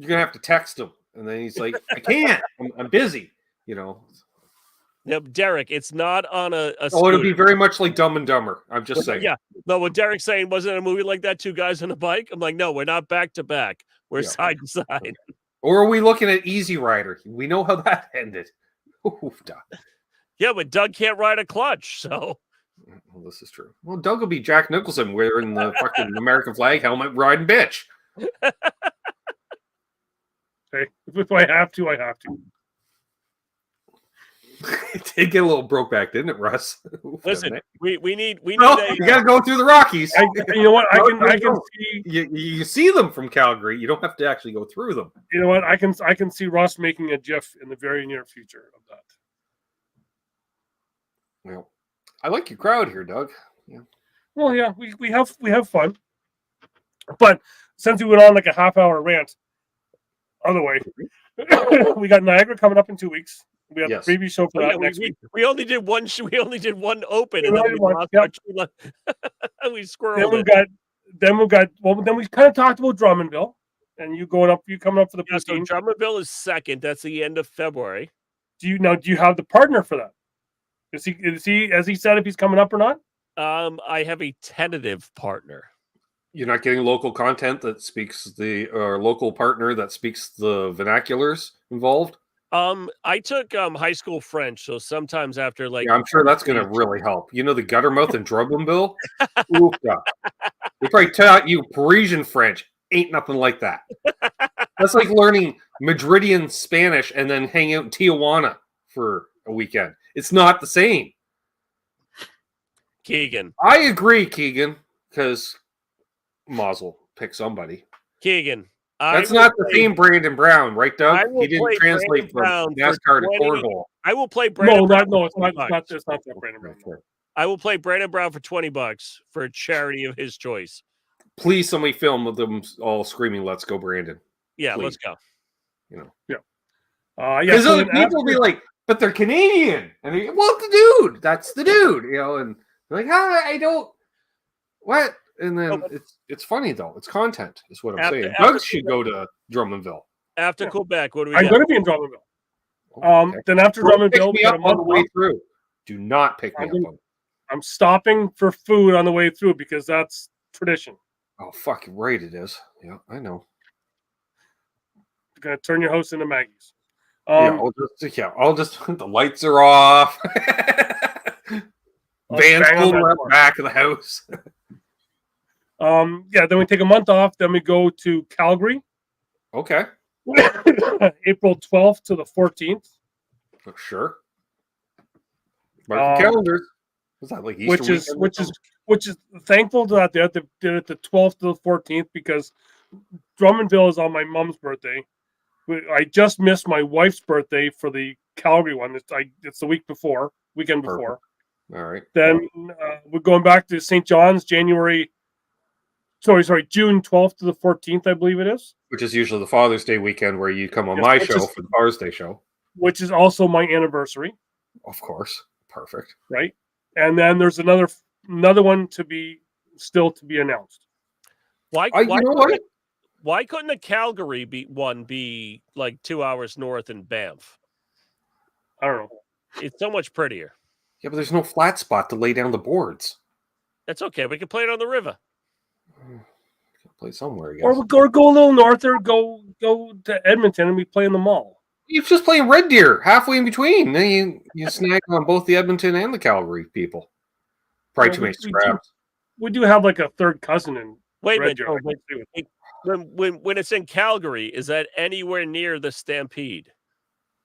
C: going to have to text him. And then he's like, I can't. I'm busy.
B: No, Derek, it's not on a
C: Oh, it'll be
B: scooter.
C: very much like Dumb and Dumber. I'm just saying.
B: Yeah. No, what Derek's saying, wasn't it a movie like that, 2 guys on a bike? I'm like, no, we're not back to back. We're
C: Yeah.
B: side to side.
C: Or are we looking at Easy Rider? We know how that ended. Oof, Doug.
B: Yeah, but Doug can't ride a clutch, so
C: Well, this is true. Well, Doug will be Jack Nicholson wearing the fucking American flag helmet riding bitch.
A: Okay. If I have to, I have to.
C: It did get a little broke back, didn't it, Russ? Oof,
B: listen,
C: doesn't it?
B: we need
C: Well,
B: a
C: you got to go through the Rockies.
A: You know what? I can see.
C: You see them from Calgary. You don't have to actually go through them.
A: You know what? I can see Ross making a GIF in the very near future of that.
C: Well, I like your crowd here, Doug. Yeah.
A: Well, yeah, we have fun, but since we went on like a half-hour rant, other way, we got Niagara coming up in 2 weeks. We have
C: Yes.
A: a preview show for that next week.
B: we only did one. We only did one open,
A: We
B: and then
A: only
B: we
A: did one,
B: lost
A: yep.
B: our true love. We
A: Then
B: squirreled
A: we've
B: it.
A: got. Then we kind of talked about Drummondville, and you coming up for the
B: Yeah, so
A: poutine.
B: Drummondville is second. That's the end of February.
A: Do you have the partner for that? Is he has he said if he's coming up or not?
B: I have a tentative partner.
C: You're not getting local content that speaks or local partner that speaks the vernaculars involved.
B: I took high school French, so sometimes after like
C: Yeah, I'm sure that's going to really help. You know the Guttermouth and Drummondville? Oof, yeah. They probably taught you Parisian French. Ain't nothing like that. That's like learning Madridian Spanish and then hang out in Tijuana for a weekend. It's not the same.
B: Keegan.
C: I agree, Keegan, because Mazel pick somebody.
B: Keegan.
C: That's not the same Brandon Brown, right, Doug?
B: I will
C: He didn't
B: play
C: translate
B: Brandon
C: from
B: Brown
C: NASCAR to
B: for 20
C: cornhole.
B: I will play Brandon.
A: No, it's
B: Brown for
A: not.
B: $20.
A: It's not that Brandon Brown.
C: Okay.
B: I will play Brandon Brown for $20 for a charity of his choice.
C: Please, somebody film with them all screaming, "Let's go, Brandon!"
B: Yeah,
C: Please.
B: let's go.
A: Yeah.
C: Because
A: So
C: other
A: then
C: people will be like, "But they're Canadian," and they, well, the dude, that's the dude, and they're like, I don't what, and then it's funny though. It's content, is what I'm saying. Doug should go to Drummondville.
B: After Quebec, what do we
A: I'm
B: got?
A: going to be in Drummondville.
C: Okay.
A: Then after
C: Don't pick
A: Drummondville, we
C: me
A: got
C: up
A: a
C: on the
A: month
C: way
A: off.
C: through. Do not pick me
A: I'm
C: up
A: gonna-
C: on.
A: I'm stopping for food on the way through because that's tradition.
C: Oh, fuck, right, it is. Yeah, I know.
A: You're going to turn your house into Maggie's.
C: I'll just the lights are off. Vans
A: bang on
C: pulled
A: that
C: around
A: door.
C: the back of the house.
A: Then we take a month off. Then we go to Calgary,
C: Okay,
A: April 12th to the 14th,
C: sure. Mark the calendars. Was that like Easter
A: which is thankful that they did it the 12th to the 14th because Drummondville is on my mom's birthday. I just missed my wife's birthday for the Calgary one. It's the weekend before.
C: All right.
A: Then we're going back to St. John's June 12th to the 14th, I believe it is.
C: Which is usually the Father's Day weekend where you come on
A: Yes,
C: my
A: which
C: show
A: is-
C: for the Father's Day show.
A: Which is also my anniversary,
C: Of course. Perfect.
A: right? And then there's another one to be announced.
B: Why
C: You know what?
B: why couldn't the Calgary be like 2 hours north in Banff?
A: I don't know.
B: It's so much prettier.
C: Yeah, but there's no flat spot to lay down the boards.
B: That's okay. We can play it on the river.
C: Play somewhere, I guess.
A: Or go a little north, or go to Edmonton and we play in the mall.
C: You just play Red Deer halfway in between. Then you snag on both the Edmonton and the Calgary people. Probably
A: Well,
C: too many
A: we
C: scraps.
A: We do have like a third cousin in
B: Wait a
A: Red
B: minute.
A: Deer.
B: Oh,
A: I can stay with.
B: when it's in Calgary, is that anywhere near the Stampede?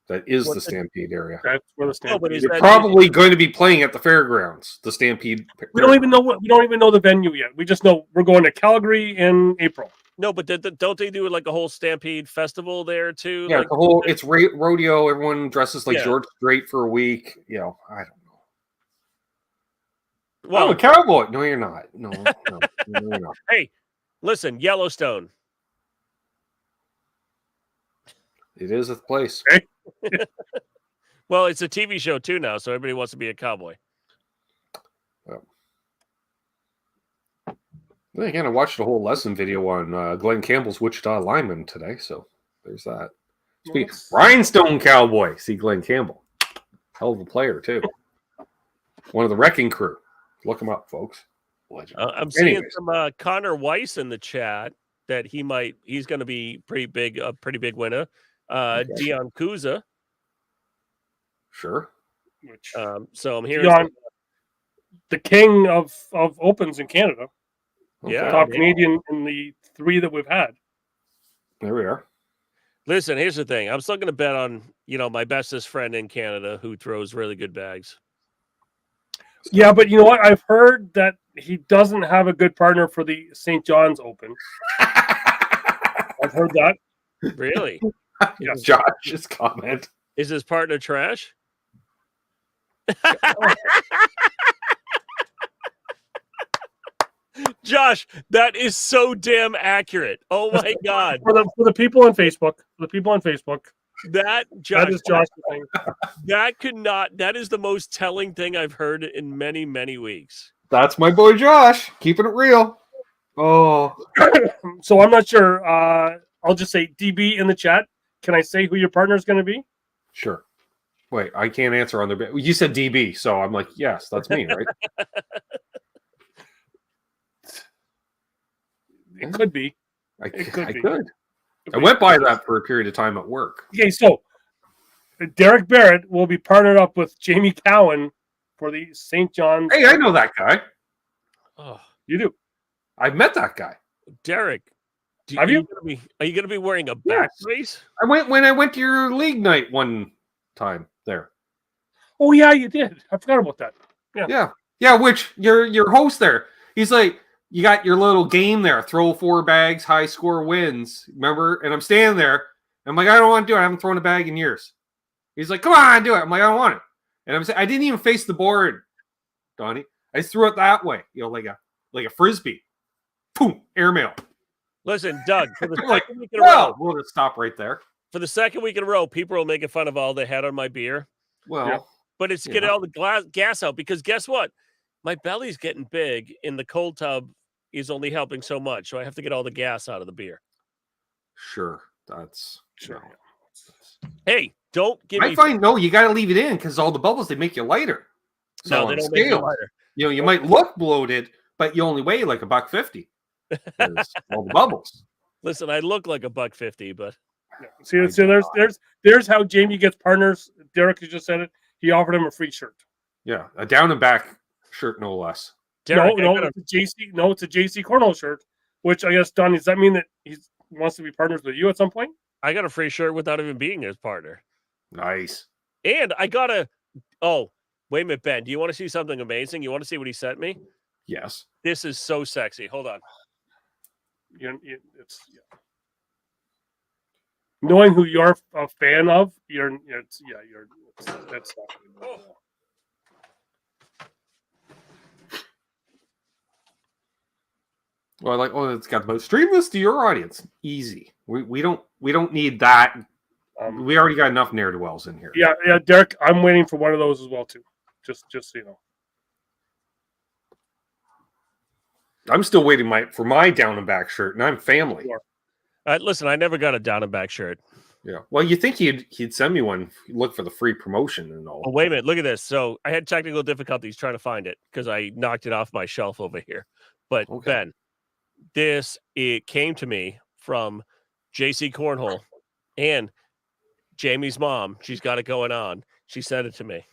C: That is
B: What's
C: the
B: it-
C: Stampede area.
A: That's where the
B: No, but
A: Stampede
B: is
A: is.
C: You're
B: that-
C: probably going to be playing at the fairgrounds, the Stampede.
A: We don't even know the venue yet. We just know we're going to Calgary in April.
B: No, but don't they do like a whole Stampede festival there too?
C: Yeah,
B: Like,
C: the whole it's rodeo. Everyone dresses like
B: Yeah.
C: George Strait for a week. You know, I don't know. I'm
B: well,
C: a cowboy. No, you're not. No, you're not.
B: hey, listen, Yellowstone.
C: It is a place.
B: Well, it's a TV show too now, so everybody wants to be a cowboy.
C: Then again, I watched a whole lesson video on Glenn Campbell's Wichita lineman today, so there's that. Speak Rhinestone Cowboy. See Glenn Campbell, hell of a player too. One of the Wrecking Crew. Look him up, folks. Legend.
B: I'm seeing
C: Anyways.
B: some Connor Weiss in the chat that he's going to be pretty big winner. Dion Kuza.
C: Sure.
A: Which,
B: So I'm hearing
A: Dion, the king of opens in Canada.
B: Yeah.
A: Top Canadian in the 3 that we've had.
C: There we are.
B: Listen, here's the thing. I'm still going to bet on, my bestest friend in Canada who throws really good bags.
A: Yeah, but you know what? I've heard that he doesn't have a good partner for the St. John's Open. I've heard that.
B: Really?
A: Yes.
C: Josh's comment.
B: Is his partner trash? Josh, that is so damn accurate. Oh my God.
A: For the people on Facebook.
B: That Josh,
A: That is Josh's thing.
B: that is the most telling thing I've heard in many, many weeks.
C: That's my boy Josh. Keeping it real. Oh.
A: So I'm not sure. I'll just say DB in the chat. Can I say who your partner is going to be?
C: Sure. Wait, I can't answer on the. You said DB, so I'm like, yes, that's me, right?
A: It could be.
C: I
A: could be.
C: could. I went by that for a period of time at work.
A: Okay, so Derek Barrett will be partnered up with Jamie Cowan for the St. John's.
C: Hey, I know that guy.
B: Oh,
A: You do.
C: I've met that guy.
B: Derek,
A: Have you?
B: Are you going to be wearing a back brace?
C: I went to your league night one time there.
A: Oh yeah, you did. I forgot about that.
C: Yeah. Which your host there? He's like, you got your little game there. Throw 4 bags, high score wins. Remember? And I'm standing there. I'm like, I don't want to do it. I haven't thrown a bag in years. He's like, come on, do it. I'm like, I don't want it. And I'm saying, I didn't even face the board, Donnie. I just threw it that way, like a frisbee. Boom, airmail.
B: Listen, Doug, for the
C: Like,
B: second week in a row,
C: well, we'll just stop right there.
B: for the second week in a row, people are making fun of all they had on my beer.
C: Well,
A: Yeah.
B: But it's to get all the gas out because guess what? My belly's getting big and the cold tub is only helping so much. So I have to get all the gas out of the beer.
C: sure. That's
A: Sure.
B: Hey, don't give
C: I
B: me.
C: find you got to leave it in because all the bubbles they make you lighter. So
B: No, they
C: on
B: don't make you
C: scales,
B: lighter.
C: you might look bloated, but you only weigh like $1.50. All the bubbles.
B: Listen, I look like $1.50, but
A: Yeah. See, there's how Jamie gets partners. Derek has just said it. He offered him a free shirt.
C: Yeah, a down and back shirt, no less.
B: Derek,
A: It's a JC Cornell shirt. Which I guess, Don, does that mean that he wants to be partners with you at some point?
B: I got a free shirt without even being his partner.
C: Nice.
B: And I got a. Oh, wait a minute, Ben. Do you want to see something amazing? You want to see what he sent me?
C: Yes.
B: This is so sexy. Hold on.
A: Knowing who you're a fan of, that's
C: Well, it's got the stream this to your audience. Easy. We don't need that. We already got enough ne'er do wells in here.
A: Yeah, Derek, I'm waiting for one of those as well too. Just so you know.
C: I'm still waiting for my down and back shirt, and I'm family.
B: Listen, I never got a down and back shirt.
C: Yeah. Well, you think he'd send me one? Look for the free promotion and all.
B: Oh, wait a minute. Look at this. So I had technical difficulties trying to find it because I knocked it off my shelf over here. But
C: Okay.
B: Ben, it came to me from JC Cornhole and Jamie's mom. She's got it going on. She sent it to me.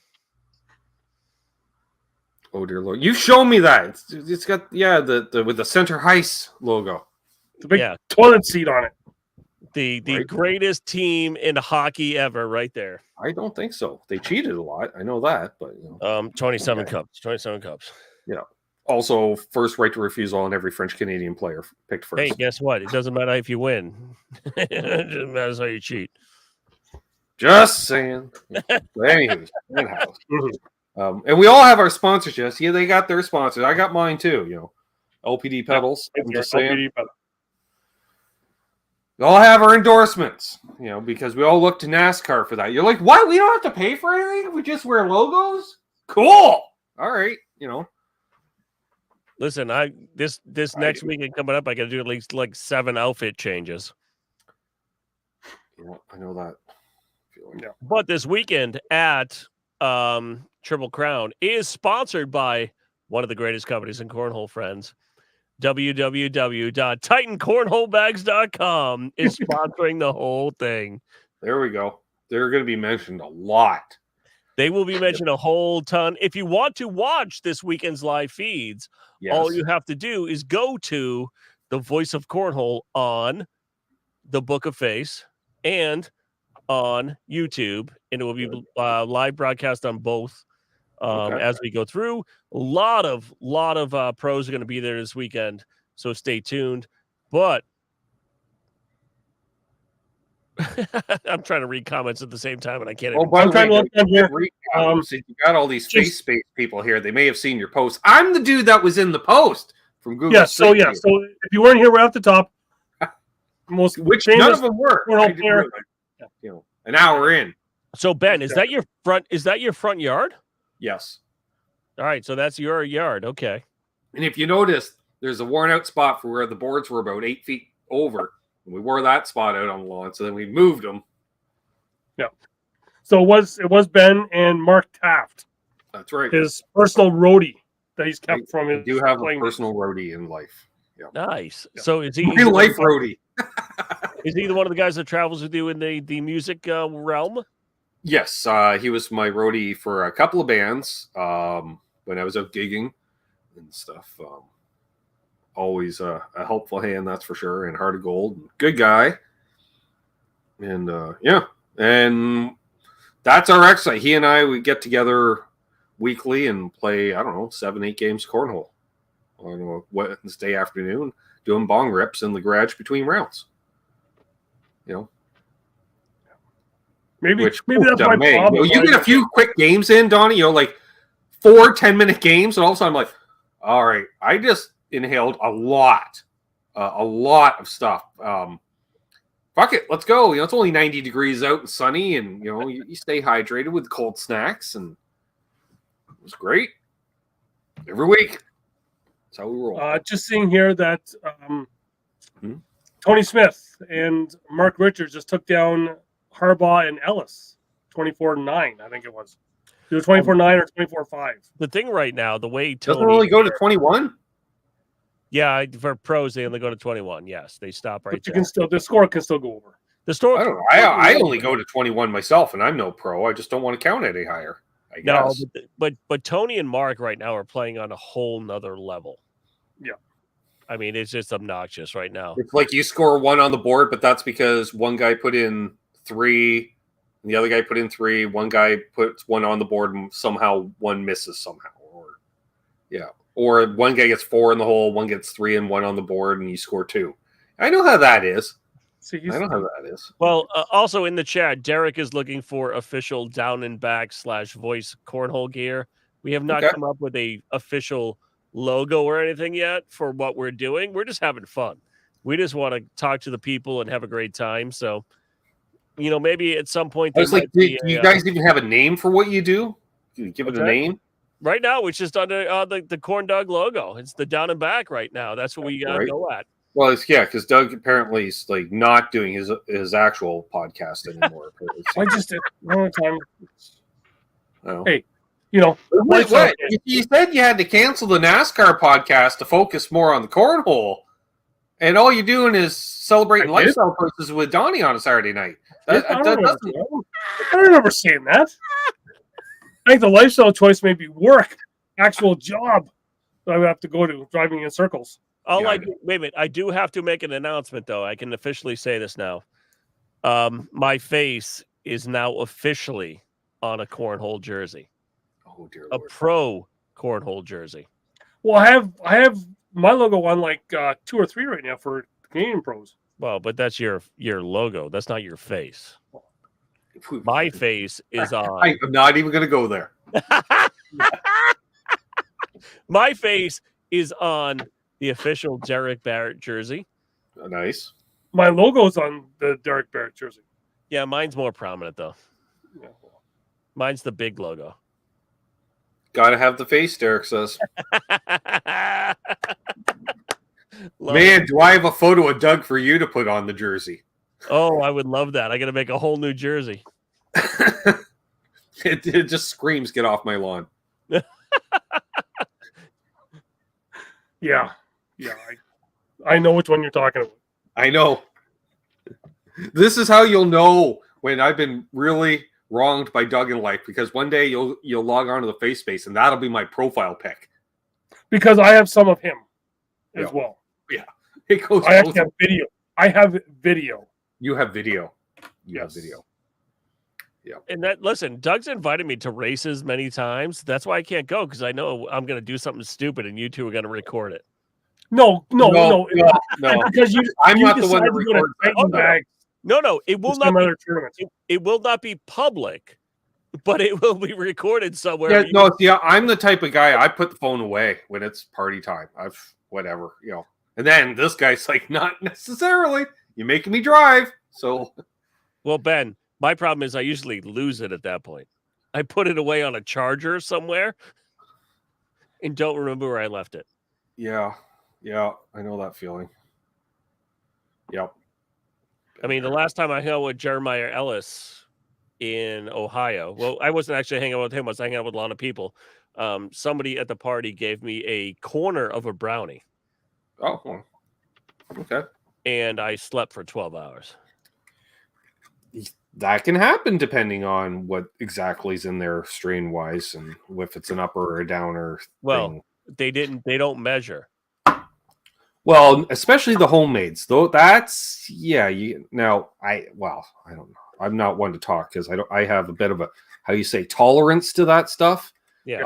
C: Oh dear Lord! You show me that. It's got the with the Center Heist logo.
A: The big
B: Yeah.
A: toilet seat on it.
B: The
C: Right.
B: greatest team in hockey ever, right there.
C: I don't think so. They cheated a lot. I know that, but
B: 27
C: Okay.
B: cups. 27 cups.
C: also first right to refusal on every French Canadian player picked first.
B: Hey, guess what? It doesn't matter if you win. It just matters how you cheat.
C: Just saying. But anywho, in-house.
A: Mhm.
C: And we all have our sponsorships. Yeah, they got their sponsors. I got mine too. LPD pedals. I'm just saying.
A: LPD pedal.
C: We all have our endorsements. Because we all look to NASCAR for that. You're like, what? We don't have to pay for anything. We just wear logos. Cool. All right.
B: Listen, this next weekend coming up, I got to do at least like 7 outfit changes.
C: I know that.
A: Yeah.
B: But this weekend at Triple Crown is sponsored by one of the greatest companies in cornhole, friends. www.titancornholebags.com is sponsoring the whole thing.
C: There we go. They're going to be mentioned a lot.
B: They will be mentioned a whole ton. If you want to watch this weekend's live feeds, all you have to do is go to the Voice of Cornhole on the Book of Face and on YouTube, and it will be live broadcast on both as we go through. A lot of pros are going to be there this weekend, so stay tuned. But I'm trying to read comments at the same time, and I can't.
A: I'm trying to look down here.
C: Since you got all these face space people here, they may have seen your post. I'm the dude that was in the post from Google.
A: Yeah, so if you weren't here right off the top, most
C: which
A: famous
C: none of them were.
A: cornhole player.
C: An hour in.
B: So Ben, is that your front? Is that your front yard?
C: Yes.
B: All right, so that's your yard. Okay.
C: And if you notice, there's a worn out spot for where the boards were about 8 feet over. And we wore that spot out on the lawn, so then we moved them.
A: Yeah. So it was Ben and Mark Taft.
C: That's right.
A: His personal roadie that he's kept from his.
C: I do have a
A: playing
C: personal roadie in life. Yeah.
B: Nice. So is he
C: My life roadie?
B: Is he one of the guys that travels with you in the music realm?
C: Yes, he was my roadie for a couple of bands when I was out gigging and stuff. Always a helpful hand, that's for sure, and heart of gold. Good guy. And and that's our exercise. He and I, we get together weekly and play, 7-8 games of cornhole on a Wednesday afternoon, doing bong rips in the garage between rounds.
A: Maybe
C: Which
A: that's my problem.
C: you get a few quick games in, Donnie, like 4 10-minute games, and all of a sudden I'm like, all right, I just inhaled a lot of stuff. Fuck it, let's go. It's only 90 degrees out and sunny, and you stay hydrated with cold snacks, and it was great every week. That's how we roll.
A: Just seeing here that Tony Smith and Mark Richards just took down Harbaugh and Ellis, 24-9. I think it was. Either 24-9 or 24-5.
B: The thing right now, the way Tony
C: doesn't really go to 21.
B: Yeah, for pros they only go to 21. Yes, they stop right
A: there. The score can still go over.
B: The store.
C: I don't know. I only go to 21 myself, and I'm no pro. I just don't want to count any higher. I guess.
B: No, but Tony and Mark right now are playing on a whole nother level.
A: Yeah.
B: I mean, it's just obnoxious right now.
C: It's like you score 1 on the board, but that's because one guy put in 3, and the other guy put in 3. One guy puts 1 on the board, and somehow 1 misses somehow. Or one guy gets 4 in the hole, 1 gets 3 and 1 on the board, and you score 2. I know how that is. I know how that is.
B: Well, also in the chat, Derek is looking for official down and back / voice cornhole gear. We have not come up with a official logo or anything yet for what we're doing. We're just having fun. We just want to talk to the people and have a great time. So, maybe at some point.
C: I was like, do you guys even have a name for what you do? Can you give it a name?
B: Right now, it's just under the Corn Dog logo. It's the down and back right now. That's what we go at.
C: Well, because Doug apparently is like not doing his actual podcast anymore.
A: I just did one time.
C: Oh.
A: Hey,
C: what? You said you had to cancel the NASCAR podcast to focus more on the cornhole, and all you're doing is celebrating lifestyle choices with Donnie on a Saturday night.
A: I don't remember saying that. I think the lifestyle choice may be work, actual job that I would have to go to, driving in circles.
B: All
C: Yeah,
B: I
C: I
B: do, wait a minute. I do have to make an announcement, though. I can officially say this now. My face is now officially on a cornhole jersey,
C: Oh dear
B: a
C: Lord.
B: pro cornhole jersey.
A: Well, I have my logo on like 2 or 3 right now for Canadian pros.
B: Well, but that's your logo. That's not your face.
C: Phew.
B: My face is on.
C: I'm not even going to go there.
B: My face is on the official Derek Barrett jersey.
C: Nice.
A: My logo's on the Derek Barrett jersey.
B: Yeah, mine's more prominent though.
A: Yeah.
B: Mine's the big logo.
C: Got to have the face, Derek says.
B: Love
C: Man,
B: it.
C: do I have a photo of Doug for you to put on the jersey?
B: Oh, I would love that. I got to make a whole new jersey.
C: It just screams, "Get off my lawn!"
A: Yeah. I know which one you're talking about.
C: I know. This is how you'll know when I've been really wronged by Doug in life, because one day you'll log on to the face space and that'll be my profile pic.
A: Because I have some of him as
C: Yeah.
A: well.
C: It goes.
A: I actually have video. I have video.
C: You have video. You have
A: Yes.
C: video.
B: And that, listen, Doug's invited me to races many times. That's why I can't go, because I know I'm going to do something stupid and you two are going to record it.
A: No.
C: No.
A: Because you.
C: I'm
A: you
C: not the one that
A: decided to go to
C: records that.
A: Titan
B: Oh, no.
A: Bag
B: No, it will
A: to
B: not
A: some
B: be.
A: other tournaments.
B: It will not be public, but it will be recorded somewhere.
C: Yeah, I'm the type of guy, I put the phone away when it's party time. Whatever. And then this guy's like, not necessarily. You're making me drive. So
B: Well, Ben, my problem is I usually lose it at that point. I put it away on a charger somewhere and don't remember where I left it.
C: yeah, I know that feeling. Yep.
B: I mean, the last time I hung out with Jeremiah Ellis in Ohio, well, I wasn't actually hanging out with him. I was hanging out with a lot of people. Somebody at the party gave me a corner of a brownie,
C: Oh, well, okay.
B: and I slept for 12 hours.
C: That can happen depending on what exactly is in there strain wise, and if it's an upper or a downer
B: Well,
C: thing.
B: they don't measure.
C: Well, especially the homemades, though. That's I don't know. I'm not one to talk because I have a bit of a, how you say, tolerance to that stuff.
B: Yeah,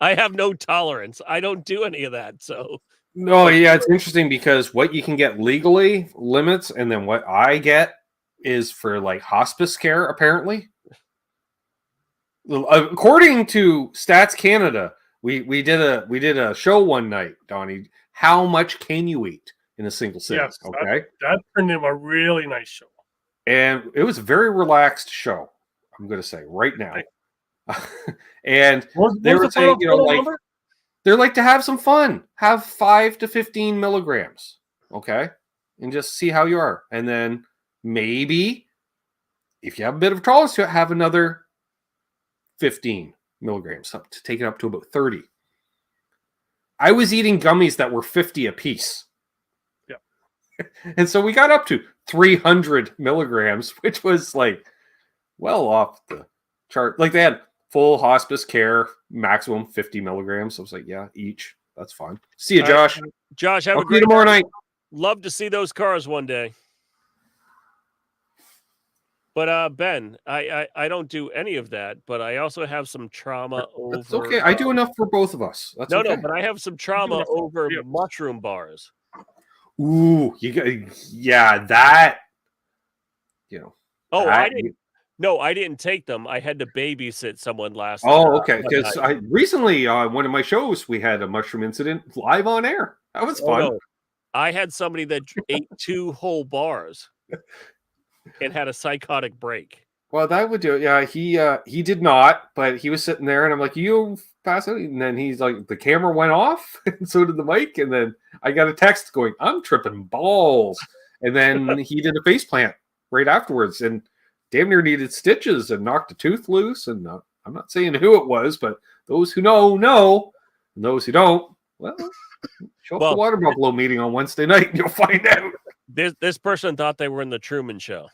B: I have no tolerance. I don't do any of that. So
C: No, yeah, it's interesting because what you can get legally limits, and then what I get is for like hospice care, apparently. According to Stats Canada, we did a show one night, Donnie. How much can you eat in a single sitting?
A: Yes,
C: Okay.
A: that turned into a really nice show.
C: And it was a very relaxed show, I'm going to say right now. And they were saying, they're like to have some fun, have 5 to 15 milligrams, okay, and just see how you are. And then maybe if you have a bit of tolerance to it, have another 15 milligrams up to take it up to about 30. I was eating gummies that were 50 a piece.
A: Yeah.
C: And so we got up to 300 milligrams, which was like well off the chart. Like they had full hospice care, maximum 50 milligrams. I was like, yeah, each. That's fine. See you, Josh.
B: Josh, have
C: I'll
B: a
C: see you
B: great
C: tomorrow
B: night.
C: night.
B: Love to see those cars one day. But Ben, I don't do any of that, but I also have some trauma over.
C: That's okay. I do enough for both of us. That's okay.
B: No, but I have some trauma
A: enough for
B: over
A: three of us.
B: mushroom bars.
C: Ooh, that.
B: Oh,
C: that-
B: I didn't. No, I didn't take them. I had to babysit someone last.
C: Oh, okay.
B: one
C: Because
B: night.
C: I recently one of my shows we had a mushroom incident live on air. That was fun.
B: No. I had somebody that ate 2 whole bars and had a psychotic break.
C: Well, that would do it. Yeah, he did not, but he was sitting there, and I'm like, "You pass it," and then he's like, the camera went off, and so did the mic, and then I got a text going, "I'm tripping balls," and then he did a face plant right afterwards, and damn near needed stitches and knocked a tooth loose. And I'm not saying who it was, but those who know, and those who don't, well, show up to the Water Buffalo meeting on Wednesday night, and you'll find out.
B: This person thought they were in the Truman Show.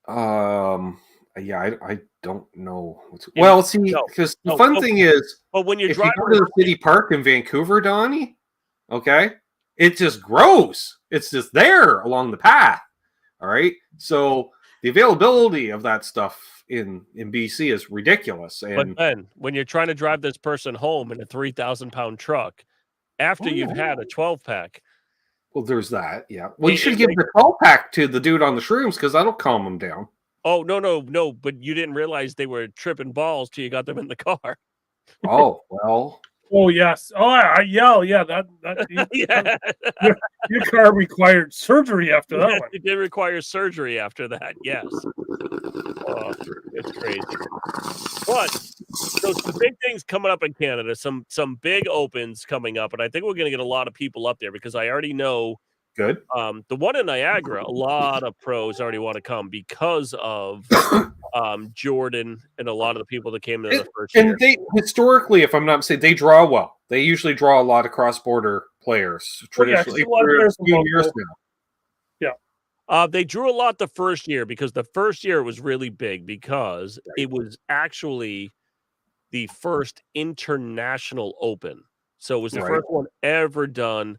C: Yeah, I don't know. Well, see, because the fun thing is,
B: but when you're
C: if you
B: driving,
C: go to the city park in Vancouver, Donnie, Okay, it just grows. It's just there along the path. All right, so the availability of that stuff in BC is ridiculous.
B: But
C: And
B: then, when you're trying to drive this person home in a 3,000-pound truck, after you've had a 12-pack,
C: well, there's that. Yeah. Well, you
B: It-
C: should
B: it
C: give
B: makes-
C: the 12-pack to the dude on the shrooms because that'll calm him down.
B: oh no! But you didn't realize they were tripping balls till you got them in the car.
C: Oh well.
A: Oh yes. Oh yeah. That
B: Yeah,
A: your car required surgery after that one.
B: it did require surgery after that. Yes, it's crazy. But so some big things coming up in Canada. Some big opens coming up, and I think we're going to get a lot of people up there because I already know.
C: Good.
B: The one in Niagara, a lot of pros already want to come because of Jordan and a lot of the people that came in the first year.
C: And they historically, if I'm not mistaken, they draw well. They usually draw a lot of cross-border players. Traditionally,
A: a lot of
C: for a
A: players
C: few
A: from
C: years
A: both.
C: now.
B: They drew a lot the first year because the first year was really big because it was actually the first international open. So it was the
C: Right.
B: first one ever done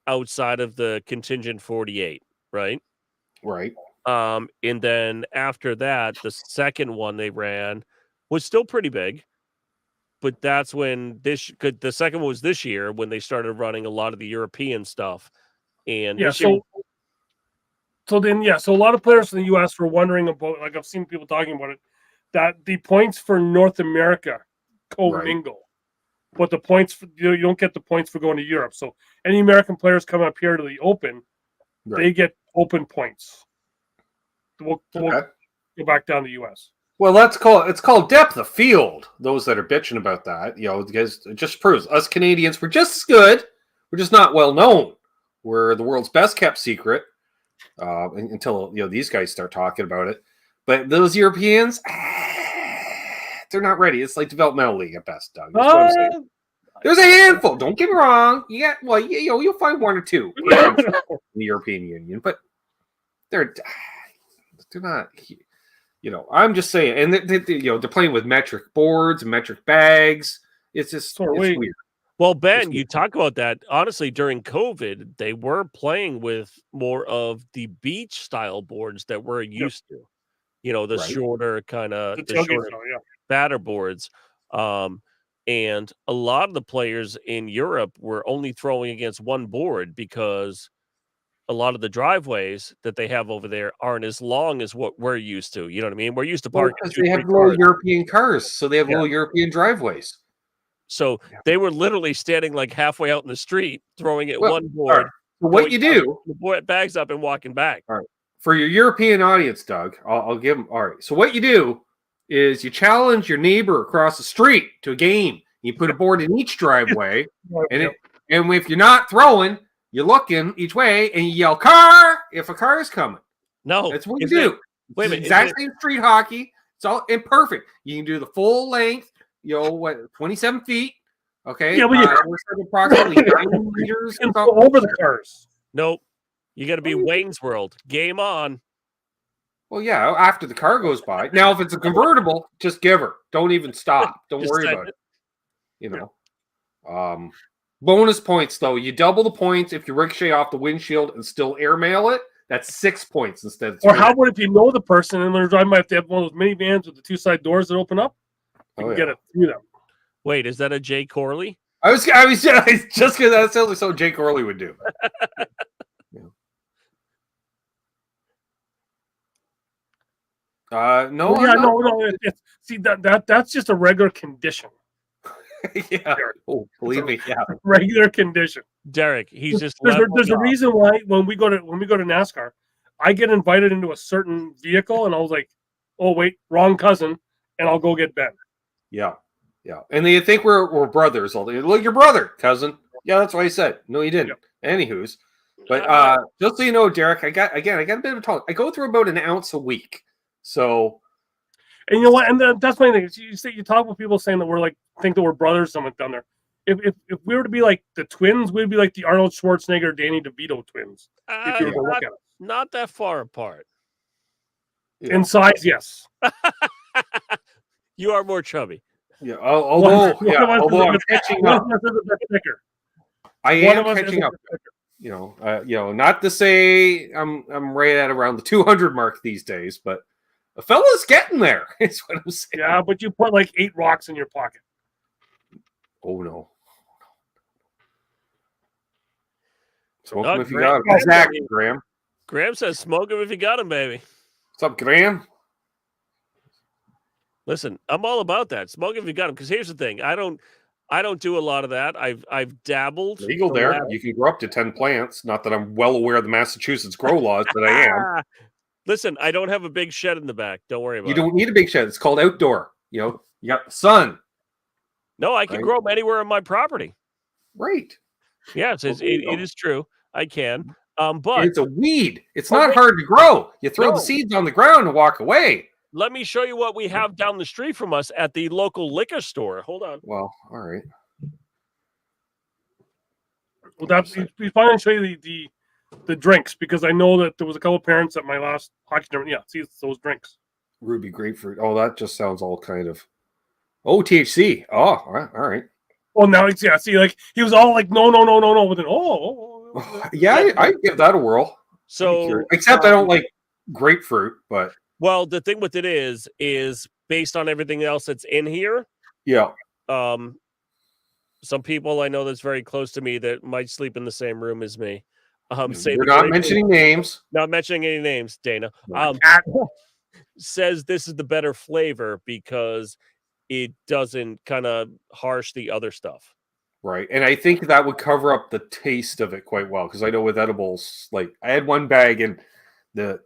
B: outside of the contingent 48, right?
C: Right.
B: And then after that, the second one they ran was still pretty big, but that's when the second one was this year when they started running a lot of the European stuff. And
A: Yeah.
B: this year,
A: So a lot of players in the U.S. were wondering about, like I've seen people talking about it, that the points for North America commingle, but the points for, you don't get the points for going to Europe. So any American players coming up here to the Open, they get Open points. We'll go back down to the U.S.
C: Well, it's called depth of field. Those that are bitching about that, because it just proves us Canadians we're just as good. We're just not well known. We're the world's best kept secret until these guys start talking about it. But those Europeans, they're not ready. It's like developmental league at best, Doug. That's what I'm saying. There's a handful. Don't get me wrong. You'll find one or two in the European Union, but they're not. I'm just saying, and they're playing with metric boards, metric bags. It's just it's weird.
B: Well, Ben, you talk about that. Honestly, during COVID, they were playing with more of the beach style boards that we're used to. The shorter kind of the shorter batter boards. And a lot of the players in Europe were only throwing against one board because a lot of the driveways that they have over there aren't as long as what we're used to. You know what I mean? We're used to parking.
C: Because they have little European cars, so they have little European driveways.
B: So they were literally standing like halfway out in the street, throwing at one board.
C: Right. So what you do?
B: The bags up and walking back.
C: All right. For your European audience, Doug, I'll give them. All right. So what you do is you challenge your neighbor across the street to a game. You put a board in each driveway, and if you're not throwing, you look in each way and you yell "car" if a car is coming.
B: No,
C: that's what you do.
B: Wait a minute,
C: exactly street hockey. It's all imperfect. You can do the full length. 27 feet. Okay.
A: Yeah, but
C: approximately 9 meters
A: over the cars.
B: Nope. You got to be Wayne's World. Game on.
C: Well, yeah. After the car goes by. Now, if it's a convertible, just give her. Don't even stop. Don't worry about it. Bonus points though. You double the points if you ricochet off the windshield and still airmail it. That's 6 points instead of 3.
A: Or how about if you know the person and they're driving by, if they have one of those minivans with the 2 side doors that open up? You can get it through them.
B: Wait, is that a Jay Corley?
C: I was just because that sounds like something Jay Corley would do.
A: No. See that's just a regular condition.
C: Yeah. Oh, believe me. Yeah.
A: Regular condition.
B: Derek, he's just.
A: There's a reason why when we go to NASCAR, I get invited into a certain vehicle, and I was like, "Oh wait, wrong cousin," and I'll go get Ben.
C: Yeah. And they think we're brothers. Look, your brother, cousin. Yeah, that's what I said. No, you didn't. Yeah. Anywho's, but just so you know, Derek, I got a bit of a talk. I go through about an ounce a week. So,
A: and you know what? And that's my thing. You talk with people saying that think that we're brothers. Someone down there. If we were to be like the twins, we'd be like the Arnold Schwarzenegger, Danny DeVito twins. If you were to look at us.
B: Not that far apart.
A: In size, yes.
B: You are more chubby.
C: Yeah. Although I'm catching up. I
A: One
C: am
A: of us
C: catching
A: isn't
C: up.
A: the picker.
C: Not to say I'm right at around the 200 mark these days, but a fella's getting there. Is what I'm saying.
A: Yeah, but you put like 8 rocks in your pocket.
C: Oh no. Smoke them if you
B: Graham,
C: got them. Exactly, Graham.
B: Graham says, "Smoke him if you got him, baby."
C: What's up, Graham?
B: Listen, I'm all about that. Smoke him if you got him. Because here's the thing: I don't do a lot of that. I've dabbled.
C: Legal there. You can grow up to 10 plants. Not that I'm well aware of the Massachusetts grow laws, but I am.
B: Listen, I don't have a big shed in the back. Don't worry about it.
C: You don't need a big shed. It's called outdoor. You got the sun.
B: No, I can grow them anywhere on my property.
C: Right.
B: Yes, it is true. I can. But
C: it's a weed. It's not hard to grow. You throw the seeds on the ground and walk away.
B: Let me show you what we have down the street from us at the local liquor store. Hold on.
C: Well, all right.
A: Well, that's we finally show you the drinks because I know that there was a couple parents at my last hockey tournament. Yeah, see, it's those drinks.
C: Ruby grapefruit. Oh, that just sounds all kind of. Oh, THC. Oh, all right.
A: Well, now it's see, like he was all like, no, but then
C: yeah, I give that a whirl.
B: So,
C: except I don't like grapefruit, but
B: well, the thing with it is based on everything else that's in here.
C: Yeah.
B: Some people I know that's very close to me that might sleep in the same room as me.
C: We're not mentioning names.
B: Not mentioning any names, Dana. Says this is the better flavor because it doesn't kind of harsh the other stuff.
C: Right. And I think that would cover up the taste of it quite well. Because I know with edibles, like I had one bag and the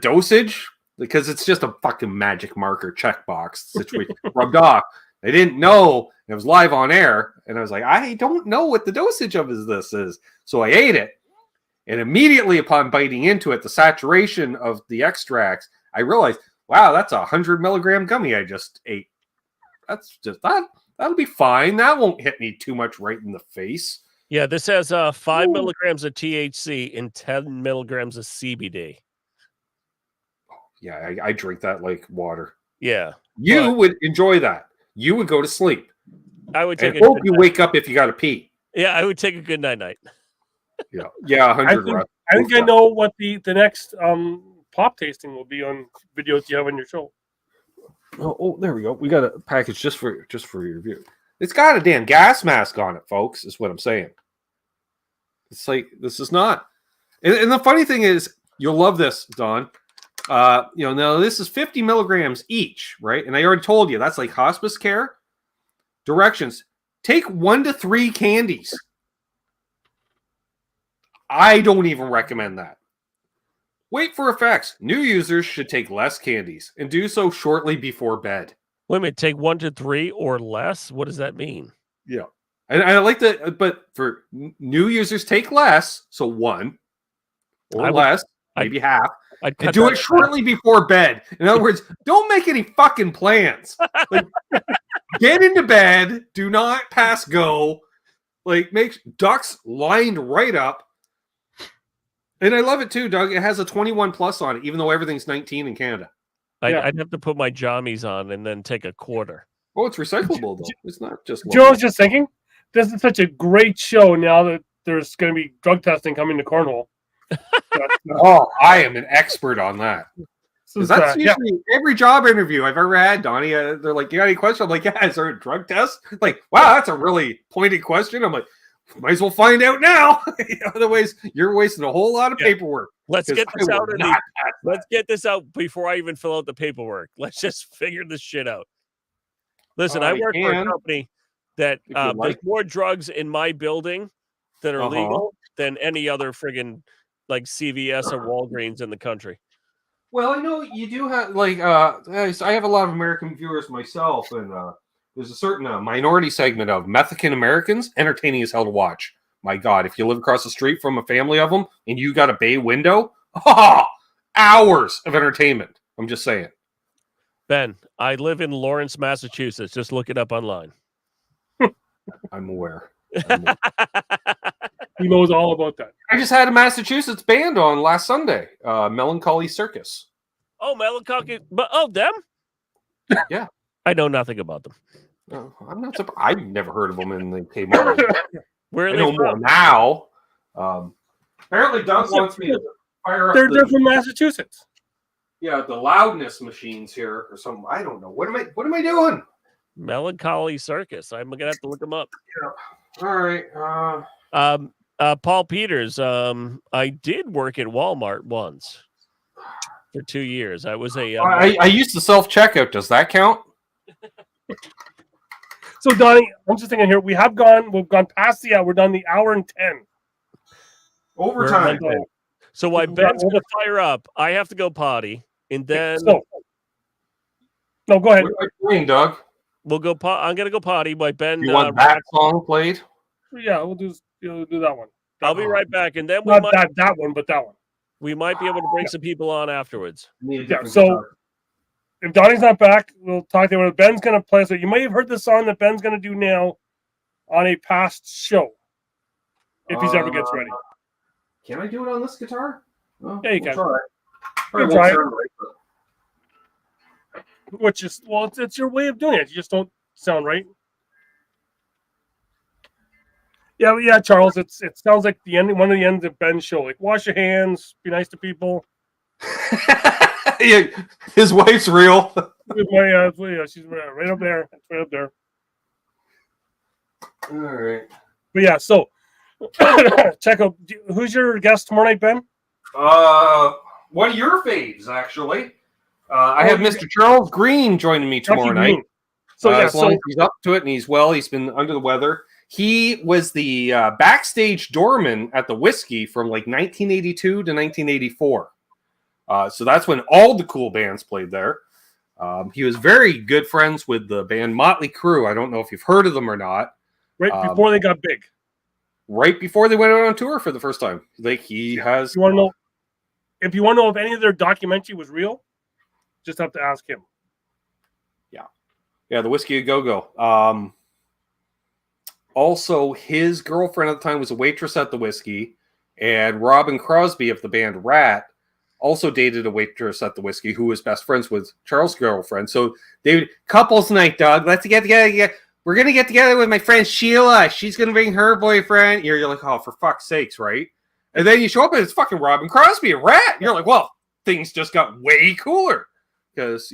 C: dosage, because it's just a fucking magic marker checkbox situation rubbed off. I didn't know it was live on air. And I was like, I don't know what the dosage of this is. So I ate it. And immediately upon biting into it, the saturation of the extracts, I realized, wow, that's a 100 milligram gummy I just ate. That's just that'll be fine. That won't hit me too much right in the face.
B: Yeah, this has 5 milligrams of THC and 10 milligrams of CBD.
C: Yeah, I drink that like water.
B: Yeah.
C: You would enjoy that. You would go to sleep.
B: I would take
C: and hope you wake up if you got to pee.
B: Yeah, I would take a good night.
C: Yeah, 100.
A: I think I know what the next pop tasting will be on videos you have on your show.
C: Oh, there we go. We got a package just for your review. It's got a damn gas mask on it, folks. Is what I'm saying. It's like this is not. And the funny thing is, you'll love this, Don. Now this is 50 milligrams each, right? And I already told you that's like hospice care. Directions: take 1 to 3 candies. I don't even recommend that. Wait for effects. New users should take less candies and do so shortly before bed.
B: Wait a minute, take 1 to 3 or less? What does that mean?
C: Yeah. And I like that, but for new users, take less. So 1 or less, maybe half. And do it shortly before bed. In other words, don't make any fucking plans. Like, get into bed. Do not pass go. Like, make ducks lined right up. And I love it too, Doug. It has a 21 plus on it, even though everything's 19 in Canada.
B: I'd have to put my jammies on and then take a quarter.
C: Oh, it's recyclable though. It's not just.
A: Joe was just thinking, this is such a great show now that there's going to be drug testing coming to Cornwall.
C: Oh, I am an expert on that. That's usually every job interview I've ever had, Donnie. They're like, "You got any questions?" I'm like, "Yeah, is there a drug test?" Like, wow, that's a really pointed question. I'm like, might as well find out now. Otherwise, you're wasting a whole lot of paperwork.
B: Let's get this out. Let's get this out before I even fill out the paperwork. Let's just figure this shit out. Listen, I work for a company that there's more drugs in my building that are legal than any other friggin' like CVS or Walgreens in the country.
C: Well, I know you do have like I have a lot of American viewers myself, and there's a certain minority segment of Mexican Americans entertaining as hell to watch. My God, if you live across the street from a family of them and you got a bay window, hours of entertainment. I'm just saying.
B: Ben, I live in Lawrence, Massachusetts. Just look it up online.
C: I'm aware.
A: He knows all about that.
C: I just had a Massachusetts band on last Sunday, Melancholy Circus.
B: Oh, Melancholy. But them?
C: Yeah.
B: I know nothing about them.
C: I'm not surprised. I've never heard of them, and they came on.
B: Where are
C: I
B: they
C: know more
B: from?
C: now. Apparently, Doug wants me to fire up
A: They're from Massachusetts.
C: the loudness machines here or something. I don't know. What am I doing?
B: Melancholy Circus. I'm gonna have to look them up.
C: Yeah. All right.
B: Paul Peters. I did work at Walmart once for 2 years. I was a
C: I used to self checkout. Does that count?
A: So Donnie, I'm just thinking here. We've gone past the hour. We're done the hour and 10.
C: Overtime.
B: So while
A: We've
B: Ben's
A: got-
B: gonna fire up, I have to go potty, and then
A: No, go ahead.
C: What am I playing, Doug?
B: we'll go. I'm gonna go potty. While Ben,
C: You want that song played?
A: Yeah, we'll do that one.
B: I'll be right back, and then we
A: Not
B: might
A: that one, but that one.
B: be able to bring some people on afterwards.
A: Yeah. So if Donnie's not back, we'll talk to him. Ben's gonna play. So you might have heard the song that Ben's gonna do now on a past show, if he's ever gets ready.
C: Can I do it on this guitar? Well,
A: Yeah, you can.
C: Try.
A: We'll try it. Which is it's your way of doing it. You just don't sound right. Yeah, Charles. It sounds like one of the ends of Ben's show. Like, wash your hands, be nice to people.
C: Yeah, his wife's real.
A: She's right up there. It's right up there.
C: All right.
A: But yeah, so check out. Who's your guest tomorrow night, Ben?
C: One of your faves, actually. I have Mr. Charles Green joining me tomorrow night.
A: So
C: as long as he's up to it and he's well, he's been under the weather. He was the backstage doorman at the Whiskey from like 1982 to 1984. So that's when all the cool bands played there. He was very good friends with the band Motley Crue. I don't know if you've heard of them or not.
A: Right before they got big.
C: Right before they went out on tour for the first time. Like he has.
A: You want to know? If you want to know if any of their documentary was real, just have to ask him.
C: Yeah, the Whiskey a Go-Go. Also, his girlfriend at the time was a waitress at the Whiskey, and Robin Crosby of the band Rat also dated a waitress at the Whiskey who was best friends with Charles' girlfriend. So they would, couples night, Doug. Let's get together. Yeah. We're going to get together with my friend Sheila. She's going to bring her boyfriend. You're like, oh, for fuck's sakes, right? And then you show up and it's fucking Robin Crosby, a Rat. You're like, well, things just got way cooler. Because,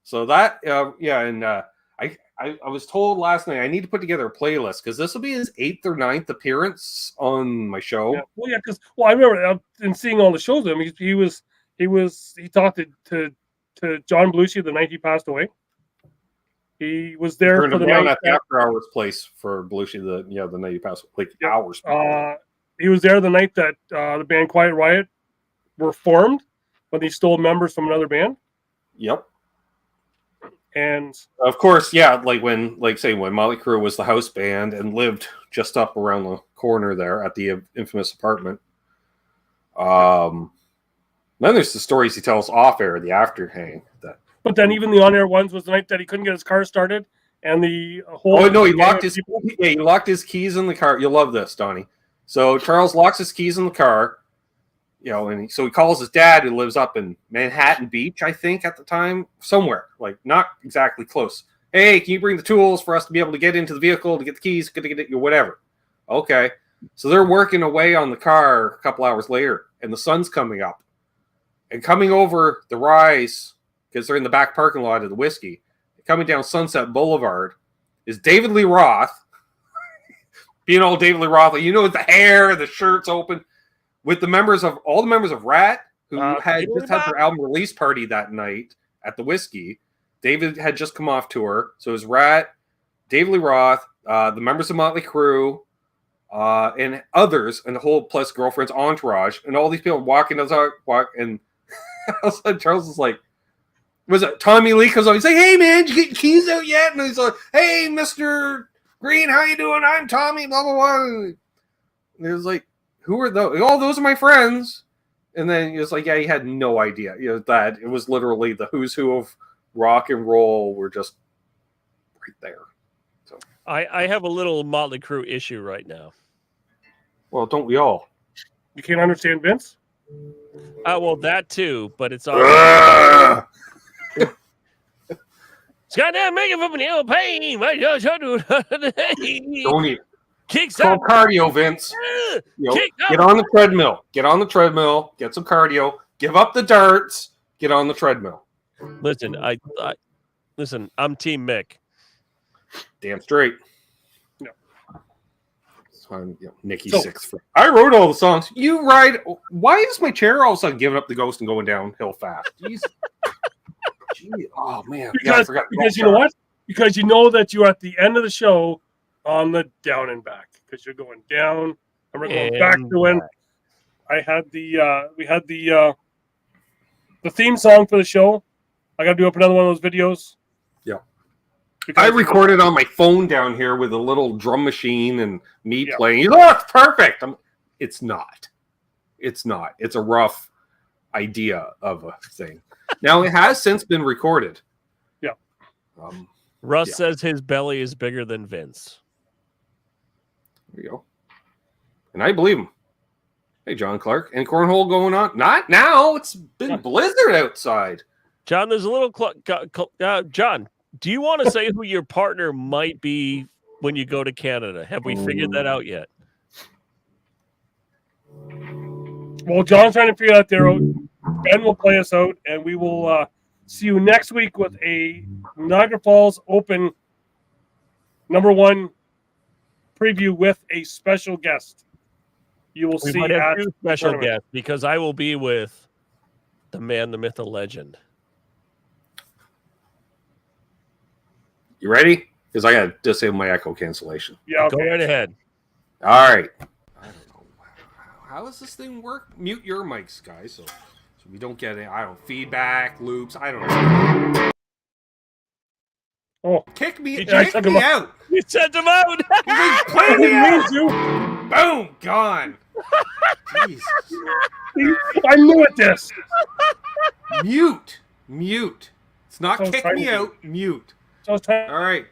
C: so that, and I was told last night I need to put together a playlist because this will be his 8th or 9th appearance on my show.
A: Yeah, because I remember in seeing all the shows of him, he talked to John Belushi the night he passed away. He was there
C: Turned
A: for the
C: down
A: night
C: at the after hours place for Belushi the night he passed away, hours.
A: He was there the night that the band Quiet Riot were formed when they stole members from another band.
C: Yep.
A: And
C: of course, when Motley Crue was the house band and lived just up around the corner there at the infamous apartment. Then there's the stories he tells off air, the after hang.
A: But then even the on air ones was the night that he couldn't get his car started, and the whole.
C: Oh no, he locked his keys in the car. You'll love this, Donnie. So Charles locks his keys in the car. So he calls his dad, who lives up in Manhattan Beach, I think, at the time, somewhere, like not exactly close. Hey, can you bring the tools for us to be able to get into the vehicle, to get the keys, whatever? Okay. So they're working away on the car a couple hours later, and the sun's coming up. And coming over the rise, because they're in the back parking lot of the Whiskey, coming down Sunset Boulevard, is David Lee Roth, being all David Lee Roth, with the hair, the shirt's open, with all the members of Rat, who had just had their album release party that night at the Whiskey. David had just come off tour. So it was Rat, David Lee Roth, the members of Motley Crue, and others, and the whole plus girlfriend's entourage, and all these people walking and Charles was like, was it Tommy Lee comes up, he's like, hey man, did you get your keys out yet? And he's like, hey, Mr. Green, how you doing? I'm Tommy, blah, blah, blah. And it was like, who are those? Oh, those are my friends. And then he was like, yeah, he had no idea. That it was literally the who's who of rock and roll were just right there. So
B: I have a little Motley Crue issue right now.
C: Well, don't we all?
A: You can't understand Vince?
B: Well, that too, but it's all. Goddamn making from an ill pain.
C: Don't even.
B: Kicks
C: It's called
B: up.
C: cardio, Vince.
B: Kick
C: Get
B: up.
C: on the treadmill. Get on the treadmill. Get some cardio. Give up the darts. Get on the treadmill.
B: Listen, listen. I'm Team Mick.
C: Damn straight.
A: No.
C: So, Nikki
A: So-
C: sixth. I wrote all the songs. You ride. Why is my chair all of a sudden giving up the ghost and going downhill fast? Jeez. Gee, oh man. I forgot.
A: Because you know what? Because you know that you're at the end of the show on the down and back. Because you're going down and we're going back to when I had we had the theme song for the show. I got to do up another one of those videos.
C: Yeah.
A: Because
C: I recorded on my phone down here with a little drum machine and me
A: Yeah.
C: playing. It's perfect. It's not. It's not. It's a rough idea of a thing. Now, it has since been recorded.
A: Yeah.
B: Russ says his belly is bigger than Vince.
C: There you go. And I believe him. Hey, John Clark. And cornhole going on? Not now. It's been blizzard outside.
B: John, there's a little John, do you want to say who your partner might be when you go to Canada? Have we figured that out yet?
A: Well, John's trying to figure that there out. Ben will play us out, and we will see you next week with a Niagara Falls Open #1 preview with a special guest. You will
B: We
A: see
B: might have
A: at
B: two special
A: tournament.
B: guests because I will be with the man, the myth, the legend.
C: You ready? Because I got to disable my echo cancellation.
A: Yeah,
B: Go
A: okay.
B: right ahead.
C: All right. I don't know. How does this thing work? Mute your mics, guys, so we don't get any, feedback, loops. I don't know.
A: Oh,
C: Kick me,
A: Yeah, I
C: kick
A: took
C: me
A: him
C: out.
B: You sent him out.
A: I
C: Play me
A: didn't mean
C: out.
A: to.
C: Boom, gone. Jesus.
A: I'm new at this.
C: Mute. It's not
A: So
C: kick
A: trying
C: me
A: to-
C: out. Mute.
A: So I was trying.
C: All right.